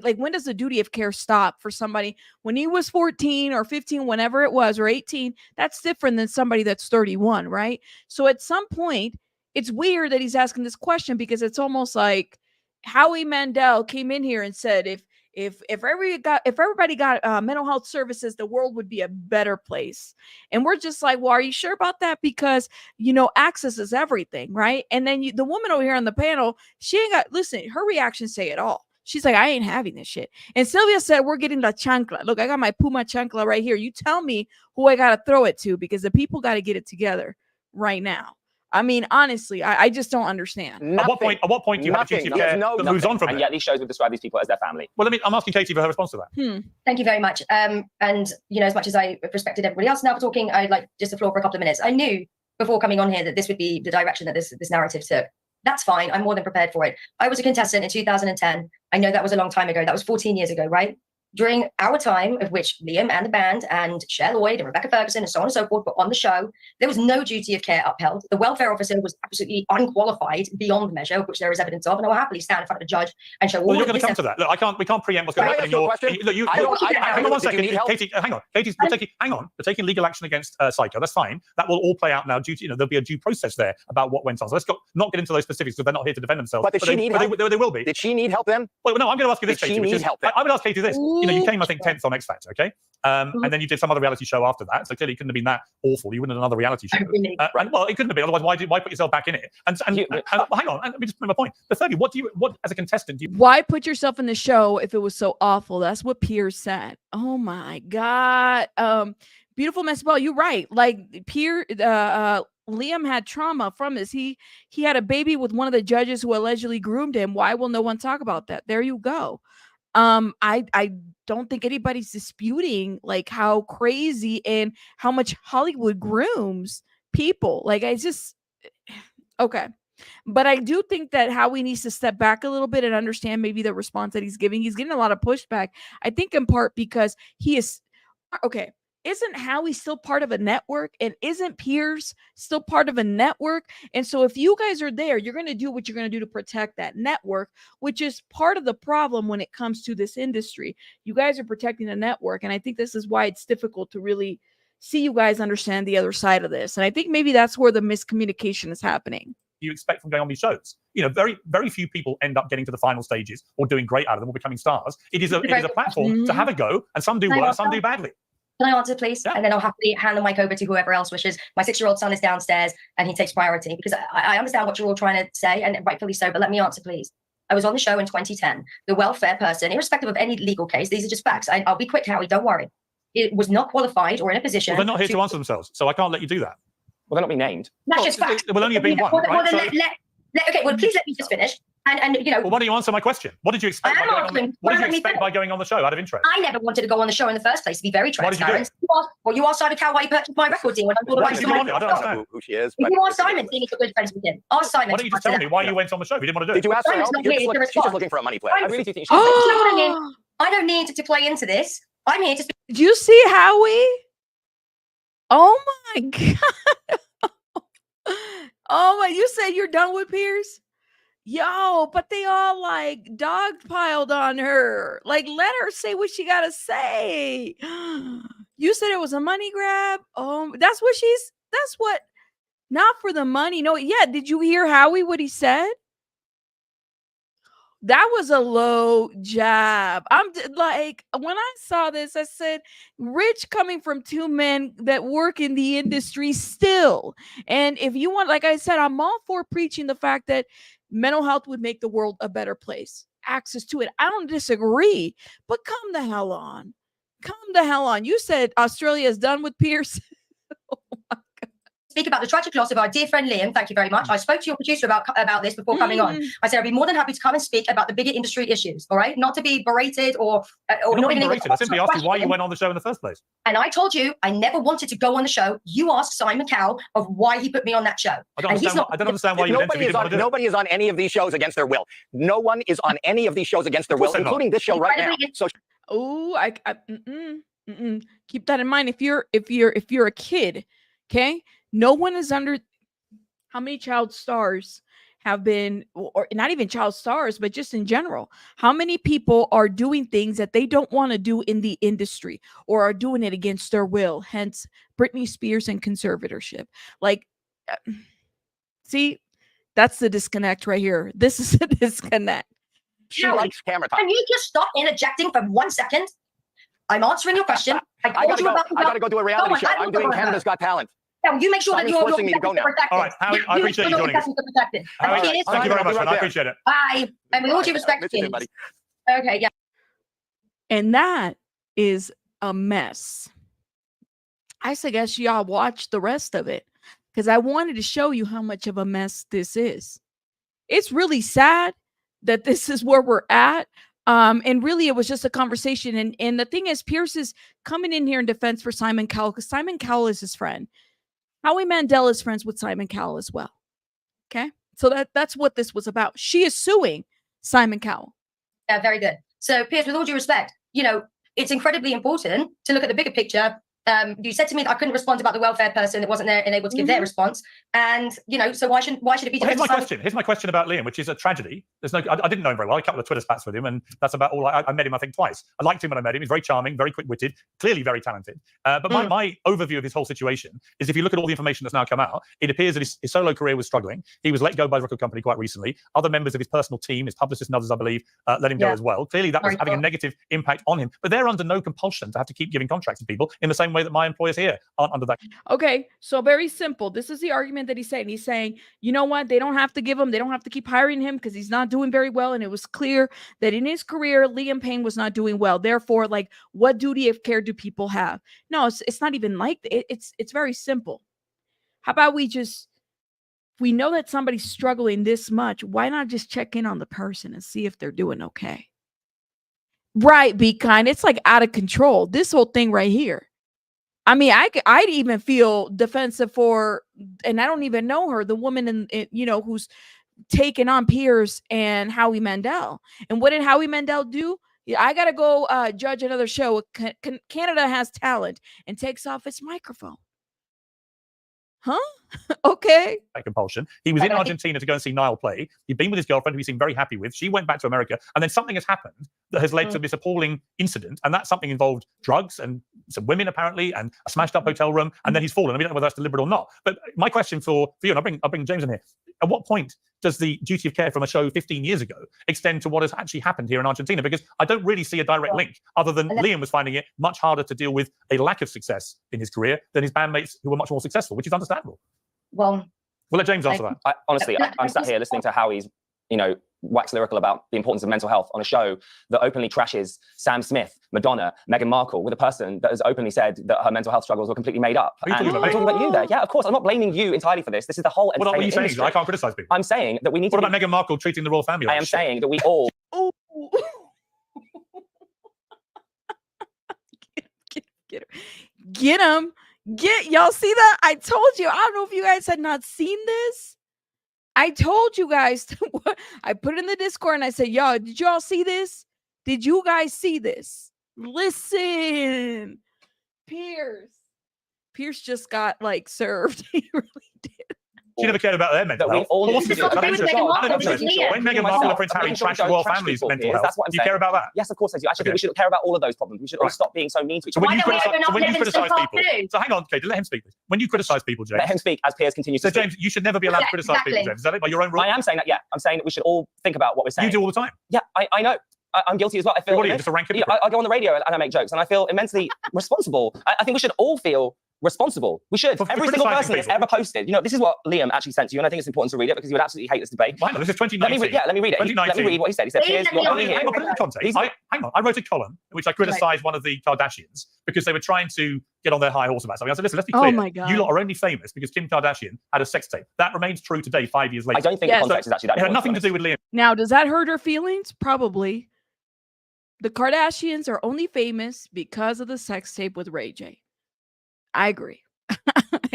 A: like when does the duty of care stop for somebody when he was 14 or 15, whenever it was, or 18? That's different than somebody that's 31, right? So at some point, it's weird that he's asking this question, because it's almost like Howie Mandel came in here and said, if everybody got mental health services, the world would be a better place. And we're just like, well, are you sure about that? Because, access is everything, right? And then the woman over here on the panel, she ain't got, listen, her reactions say it all. She's like, I ain't having this shit. And Sylvia said, we're getting la chancla. Look, I got my Puma chancla right here. You tell me who I got to throw it to, because the people got to get it together right now. I mean, honestly, I just don't understand.
B: At what point do you have a duty of care that moves on from
E: and
B: it?
E: yet these shows would describe these people as their family.
B: Well, I'm asking Katie for her response to that.
D: Thank you very much. And as much as I respected everybody else now for talking, I'd like just the floor for a couple of minutes. I knew before coming on here that this would be the direction that this narrative took. That's fine. I'm more than prepared for it. I was a contestant in 2010. I know that was a long time ago. That was 14 years ago, right? During our time, of which Liam and the band and Cher Lloyd and Rebecca Ferguson and so on and so forth were on the show, there was no duty of care upheld. The welfare officer was absolutely unqualified beyond measure, which there is evidence of, and I will happily stand in front of a judge and show all
B: Well, you're
D: of
B: going to come to that. Look, we can't preempt what's going to happen in your... Hang on one second, Katie. Hang on. Katie's they're taking legal action against Psycho. That's fine. That will all play out now. There'll be a due process there about what went on. So let's not get into those specifics, because they're not here to defend themselves.
C: But did she need help?
B: They will be.
C: Did she need help then?
B: Well, no, I'm going to ask you this,
C: Did
B: Katie.
C: she need help then?
B: I would ask Katie this. You came, I think, 10th on X Factor, okay? And then you did some other reality show after that. So clearly it couldn't have been that awful. You wouldn't have done another reality show. And, well, it couldn't have been. Otherwise, why put yourself back in it? And well, hang on. Let me just make my point. But thirdly, what as a contestant,
A: why put yourself in the show if it was so awful? That's what Piers said. Oh my God. Beautiful mess. Well, you're right. Like Liam had trauma from this. He had a baby with one of the judges who allegedly groomed him. Why will no one talk about that? There you go. I don't think anybody's disputing like how crazy and how much Hollywood grooms people. Like I just okay. But I do think that Howie needs to step back a little bit and understand maybe the response that he's giving. He's getting a lot of pushback. I think in part because he is okay. Isn't Howie still part of a network? And isn't Piers still part of a network? And so if you guys are there, you're going to do what you're going to do to protect that network, which is part of the problem when it comes to this industry. You guys are protecting the network. And I think this is why it's difficult to really see you guys understand the other side of this. And I think maybe that's where the miscommunication is happening.
B: You expect from going on these shows. Very, very few people end up getting to the final stages or doing great out of them or becoming stars. It is a platform to have a go, and some do well, some do badly.
D: Can I answer, please? Yeah. And then I'll happily hand the mic over to whoever else wishes. My 6-year-old son is downstairs and he takes priority, because I understand what you're all trying to say, and rightfully so, but let me answer, please. I was on the show in 2010. The welfare person, irrespective of any legal case, these are just facts. I'll be quick, Howie, don't worry. It was not qualified or in a position.
B: Well, they're not here to answer themselves, so I can't let you do that.
E: Well, they're not being named.
D: That's just facts.
B: There will only have been one. Right?
D: Okay, well, please let me just finish. And
B: Well, why don't you answer my question? What did you expect by going on the show out of interest?
D: I never wanted to go on the show in the first place, to be very transparent. You asked Simon Cowell why he purchased my record deal when I thought about
B: Simon. I don't understand
C: who she is.
D: If you ask Simon, seeing if you're good friends with him. Ask Simon.
B: Why don't you just tell me why you went on the show if you didn't want to do it?
C: Did you ask her? She's just looking for a money play.
E: I really do think
D: she's I don't need to play into this. I'm here to...
A: Do you see Howie? Oh my God. Oh my, you said you're done with Piers? Yo, but they all like dog piled on her. Like, let her say what she gotta say. You said it was a money grab. That's what, not for the money. No, yeah. Did you hear Howie, what he said? That was a low jab. I'm like, when I saw this, I said, rich coming from two men that work in the industry still. And if you want, like I said, I'm all for preaching the fact that mental health would make the world a better place. Access to it. I don't disagree, but come the hell on. Come the hell on. You said Australia is done with Piers. Oh my God.
D: Speak about the tragic loss of our dear friend Liam. Thank you very much. I spoke to your producer about this before coming on. I said I'd be more than happy to come and speak about the bigger industry issues. All right, not to be berated or
B: not even berated. I simply asked you why you went on the show in the first place.
D: And I told you I never wanted to go on the show. You asked Simon Cowell of why he put me on that show.
B: I don't understand why you
C: nobody is on any of these shows against their will. No one is on any of these shows against their will, including this show right now. So
A: keep that in mind. If you're a kid, okay. No one is under. How many child stars have been, or not even child stars, but just in general, how many people are doing things that they don't want to do in the industry or are doing it against their will? Hence Britney Spears and conservatorship. Like, see, that's the disconnect right here. This is a disconnect.
C: She likes camera time.
D: Can you just stop interjecting for 1 second? I'm answering your question. I
C: gotta go do a reality show. I'm doing Canada's Got Talent.
D: Yeah, you make sure that
C: Simon's
D: your
C: forcing me to go now.
D: protected.
B: All right, Howie, I appreciate you joining us. Howie, thank you very much, man. I appreciate it.
D: Bye. And with all due respect,
C: Listen, buddy.
D: okay, yeah.
A: And that is a mess. I suggest y'all watch the rest of it because I wanted to show you how much of a mess this is. It's really sad that this is where we're at. And really, it was just a conversation. And the thing is, Piers is coming in here in defense for Simon Cowell because Simon Cowell is his friend. Howie Mandel is friends with Simon Cowell as well. Okay, so that's what this was about. She is suing Simon Cowell.
D: Yeah, very good. So, Piers, with all due respect, it's incredibly important to look at the bigger picture. You said to me that I couldn't respond about the welfare person that wasn't there and able to give their response. And, so why should it be?
B: Well, here's my question about Liam, which is a tragedy. I didn't know him very well. I had a couple of Twitter spats with him, and that's about all. I met him, I think, twice. I liked him when I met him. He's very charming, very quick-witted, clearly very talented. But my overview of his whole situation is if you look at all the information that's now come out, it appears that his solo career was struggling. He was let go by the record company quite recently. Other members of his personal team, his publicist and others, I believe, let him go as well. Clearly, that was having a negative impact on him. But they're under no compulsion to have to keep giving contracts to people in the same way that my employers here aren't under that.
A: Okay, so very simple. This is the argument that he's saying. He's saying, you know what? They don't have to give him. They don't have to keep hiring him because he's not doing very well. And it was clear that in his career, Liam Payne was not doing well. Therefore, like, what duty of care do people have? No, it's not even like that. It's very simple. How about we know that somebody's struggling this much. Why not just check in on the person and see if they're doing okay? Right, be kind. It's like out of control. This whole thing right here. I mean, I'd even feel defensive for, and I don't even know her, the woman who's taken on Piers and Howie Mandel. And what did Howie Mandel do? I gotta go judge another show. Canada Has Talent, and takes off its microphone. Huh? Okay.
B: By compulsion. He was in Argentina to go and see Niall play. He'd been with his girlfriend, who he seemed very happy with. She went back to America, and then something has happened that has led to this appalling incident. And that something involved drugs and some women, apparently, and a smashed up hotel room. And then he's fallen. I don't know whether that's deliberate or not. But my question for you, and I'll bring James in here. At what point does the duty of care from a show 15 years ago extend to what has actually happened here in Argentina? Because I don't really see a direct link, other than Liam was finding it much harder to deal with a lack of success in his career than his bandmates who were much more successful, which is understandable.
D: Well,
B: we'll let James answer that.
E: Honestly, I'm sat here listening to Howie's, wax lyrical about the importance of mental health on a show that openly trashes Sam Smith, Madonna, Meghan Markle, with a person that has openly said that her mental health struggles were completely made up.
B: Are you
E: I'm talking about you there. Yeah, of course. I'm not blaming you entirely for this. This is the whole
B: What are you saying?
E: industry.
B: I can't criticize people.
E: I'm saying that we need
B: What
E: to...
B: about Meghan Markle treating the royal family?
E: I am saying that we all...
A: Get him. Y'all see that? I told you. I don't know if you guys had not seen this. I told you guys. I put it in the Discord and I said, y'all, did y'all see this? Did you guys see this? Listen. Piers just got served. He really did.
B: She never cared about their mental health. When Meghan Markle and Prince Harry trash the royal family's mental health, do you care about that?
E: Yes, of course I do. Actually, I think we should care about all of those problems. We should all stop being so mean to each other.
B: When you criticize people, so hang on, Katie, let him speak. When you criticize people, James,
E: let him speak as Piers continues to speak.
B: James, you should never be allowed to criticize people, James. Is that it? By your own rule?
E: I am saying that. Yeah, I'm saying that we should all think about what we're saying.
B: You do all the time.
E: Yeah, I know. I'm guilty as well. I feel.
B: What are you, just a rank hypocrite?
E: I go on the radio and I make jokes, and I feel immensely responsible. I think we should all feel responsible. We should. Every single person that's ever posted. This is what Liam actually sent to you, and I think it's important to read it because you would absolutely hate this debate.
B: Why not? This is 2019.
E: Let me read it. Let me read what he said. He said, Piers, you're only here.
B: Put it in context. Hang on. I wrote a column in which I criticised one of the Kardashians because they were trying to get on their high horse about something. I said, listen, let's be clear.
A: Oh my God.
B: You lot are only famous because Kim Kardashian had a sex tape. That remains true today, 5 years later.
E: I don't think the context is actually that.
B: It had nothing to do with Liam.
A: Now, does that hurt her feelings? Probably. The Kardashians are only famous because of the sex tape with Ray J. I agree.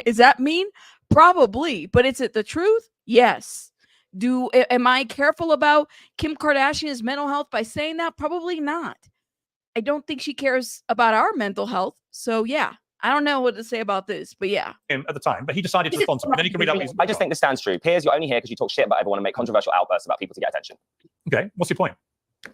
A: Is that mean? Probably. But is it the truth? Yes. Am I careful about Kim Kardashian's mental health by saying that? Probably not. I don't think she cares about our mental health. So yeah, I don't know what to say about this, but yeah.
B: Him at the time, but he decided to respond to me. Then he can read out these.
E: I just think this stands true. Piers, you're only here because you talk shit about everyone and make controversial outbursts about people to get attention.
B: Okay, what's your point?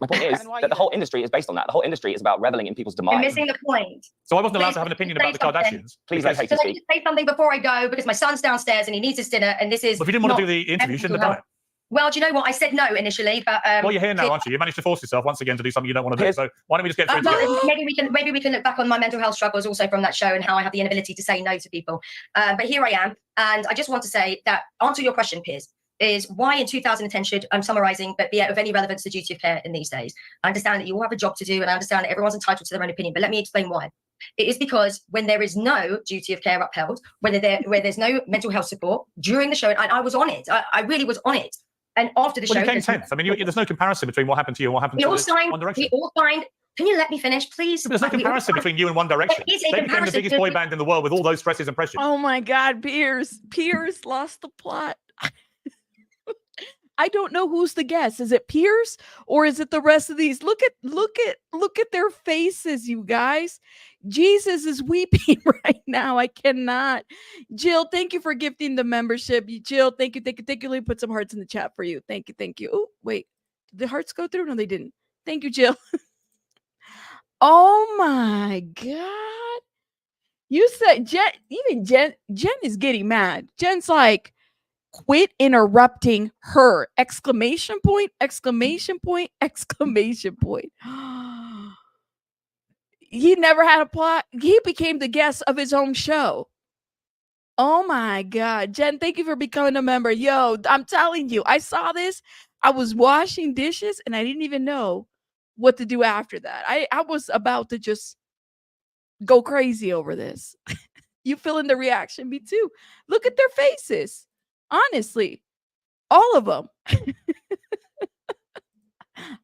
E: My point is that the whole industry is based on that. The whole industry is about reveling in people's demise.
D: You're missing the point.
B: So I wasn't allowed to have an opinion about the Kardashians.
E: Please let Katie
D: Can I
E: speak.
D: just say something before I go? Because my son's downstairs and he needs his dinner, and this is.
B: But if you didn't want to do the interview, you shouldn't have done it.
D: Well, do you know what? I said no initially, but
B: well, you're here now, aren't you? You managed to force yourself once again to do something you don't want to do. So why don't we just get through it?
D: maybe we can look back on my mental health struggles also from that show and how I have the inability to say no to people. But here I am, and I just want to say that answer your question, Piers, is why in 2010 should, I'm summarizing, but be of any relevance to duty of care in these days. I understand that you all have a job to do, and I understand that everyone's entitled to their own opinion, but let me explain why. It is because when there is no duty of care upheld, where there's no mental health support during the show, and I was on it, I really was on it. And after the show,
B: you came 10th. I mean, there's no comparison between what happened to you and what happened to One Direction.
D: We all signed. Can you let me finish, please?
B: There's no comparison between you and One Direction. They became the biggest boy band in the world with all those stresses and pressures.
A: Oh my God, Piers lost the plot. I don't know who's the guest. Is it Piers or is it the rest of these? Look at their faces, you guys. Jesus is weeping right now. I cannot. Jill, thank you for gifting the membership. Jill, thank you. Let me put some hearts in the chat for you. Thank you. Oh, wait. Did the hearts go through? No, they didn't. Thank you, Jill. Oh my God. You said Jen is getting mad. Jen's like, quit interrupting her! Exclamation point, exclamation point, exclamation point. He never had a plot. He became the guest of his own show. Oh my God. Jen, thank you for becoming a member. Yo, I'm telling you, I saw this. I was washing dishes and I didn't even know what to do after that. I was about to just go crazy over this. You feeling the reaction? Me too. Look at their faces. Honestly, all of them.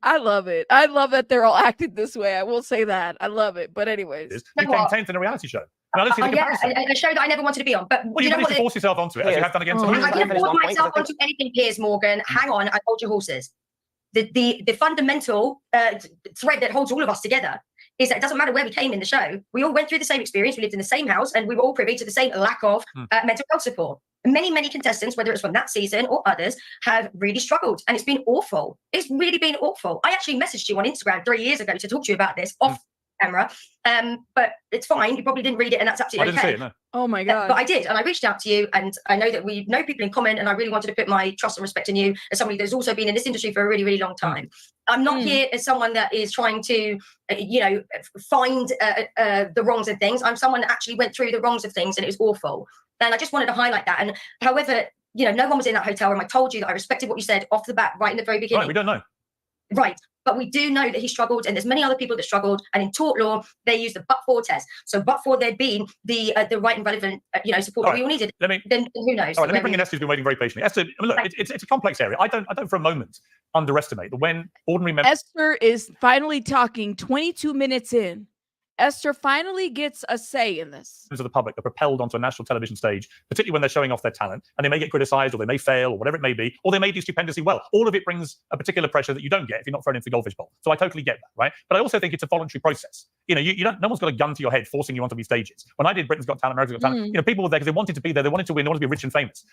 A: I love it. I love that they're all acting this way. I will say that. I love it. But anyways.
B: You came 10th in a reality show. Now, let's see the comparison.
D: A show that I never wanted to be on. But
B: well, you need to force yourself onto it, as you have done again tonight.
D: I didn't force myself onto anything, Piers Morgan. Hang on, I hold your horses. The fundamental thread that holds all of us together is that it doesn't matter where we came in the show. We all went through the same experience. We lived in the same house, and we were all privy to the same lack of mental health support. Many contestants, whether it's from that season or others, have really struggled, and it's been awful. It's really been awful. I actually messaged you on Instagram 3 years ago to talk to you about this off camera, but it's fine. You probably didn't read it, and that's absolutely okay. I didn't see it, no.
A: Oh my God!
D: But I did, and I reached out to you, and I know that we know people in common, and I really wanted to put my trust and respect in you as somebody that's also been in this industry for a really long time. I'm not here as someone that is trying to, find the wrongs of things. I'm someone that actually went through the wrongs of things, and it was awful. And I just wanted to highlight that. And however, no one was in that hotel room. I told you that I respected what you said off the bat, right in the very beginning.
B: Right, we don't know.
D: Right. But we do know that he struggled, and there's many other people that struggled. And in tort law, they use the but-for test. So but-for there'd been the right and relevant, support that we all needed. Then who knows?
B: All right, let me bring in Esther, who's been waiting very patiently. Esther, look, it's a complex area. I don't for a moment underestimate that when ordinary members.
A: Esther is finally talking 22 minutes in. Esther finally gets a say in this.
B: Of the public are propelled onto a national television stage, particularly when they're showing off their talent, and they may get criticized, or they may fail, or whatever it may be, or they may do stupendously well. All of it brings a particular pressure that you don't get if you're not thrown into the goldfish bowl. So I totally get that, right? But I also think it's a voluntary process. You don't. No one's got a gun to your head forcing you onto these stages. When I did Britain's Got Talent, America's Got Talent, people were there because they wanted to be there. They wanted to win. They wanted to be rich and famous.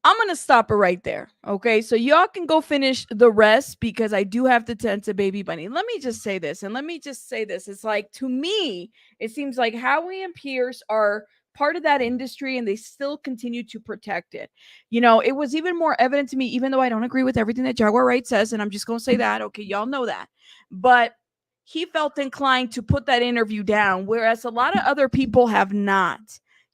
A: I'm going to stop it right there. Okay. So y'all can go finish the rest because I do have to tend to baby bunny. Let me just say this. It's like, to me, it seems like Howie and Piers are part of that industry and they still continue to protect it. It was even more evident to me, even though I don't agree with everything that Jaguar Wright says. And I'm just going to say that. Okay. Y'all know that. But he felt inclined to put that interview down, whereas a lot of other people have not.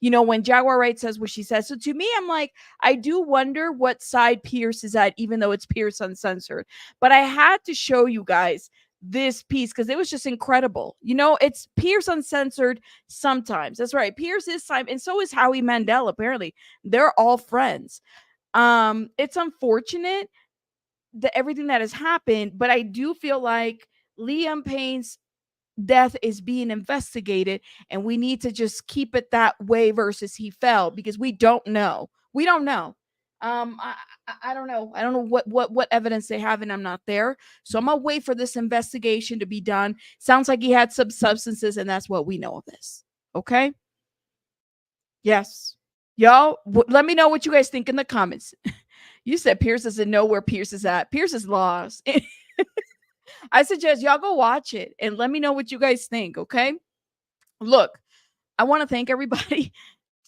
A: When Jaguar Wright says what she says. So to me, I'm like, I do wonder what side Piers is at, even though it's Piers Uncensored. But I had to show you guys this piece because it was just incredible. It's Piers Uncensored sometimes. That's right. Piers is time, and so is Howie Mandel, apparently. They're all friends. It's unfortunate that everything that has happened, but I do feel like Liam Payne's death is being investigated, and we need to just keep it that way versus he fell, because we don't know. I don't know. I don't know what evidence they have, and I'm not there. So I'm gonna wait for this investigation to be done. Sounds like he had some substances, and that's what we know of this. Okay. Yes. Y'all, let me know what you guys think in the comments. You said Piers doesn't know where Piers is at. Piers is lost. I suggest y'all go watch it and let me know what you guys think. Okay. Look, I want to thank everybody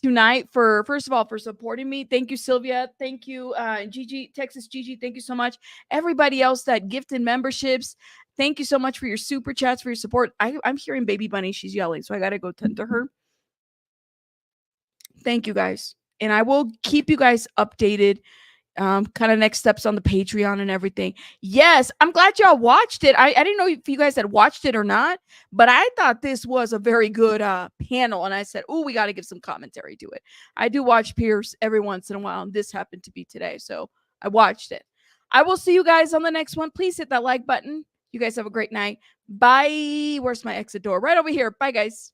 A: tonight for, first of all, for supporting me. Thank you, Sylvia. Thank you, Gigi, Texas Gigi. Thank you so much. Everybody else that gifted memberships. Thank you so much for your super chats, for your support. I'm hearing Baby Bunny. She's yelling, so I got to go tend to her. Thank you guys. And I will keep you guys updated. Kind of next steps on the Patreon and everything. Yes, I'm glad y'all watched it. I didn't know if you guys had watched it or not, but I thought this was a very good panel. And I said, oh, we got to give some commentary to it. I do watch Piers every once in a while, and this happened to be today. So I watched it. I will see you guys on the next one. Please hit that like button. You guys have a great night. Bye. Where's my exit door? Right over here. Bye, guys.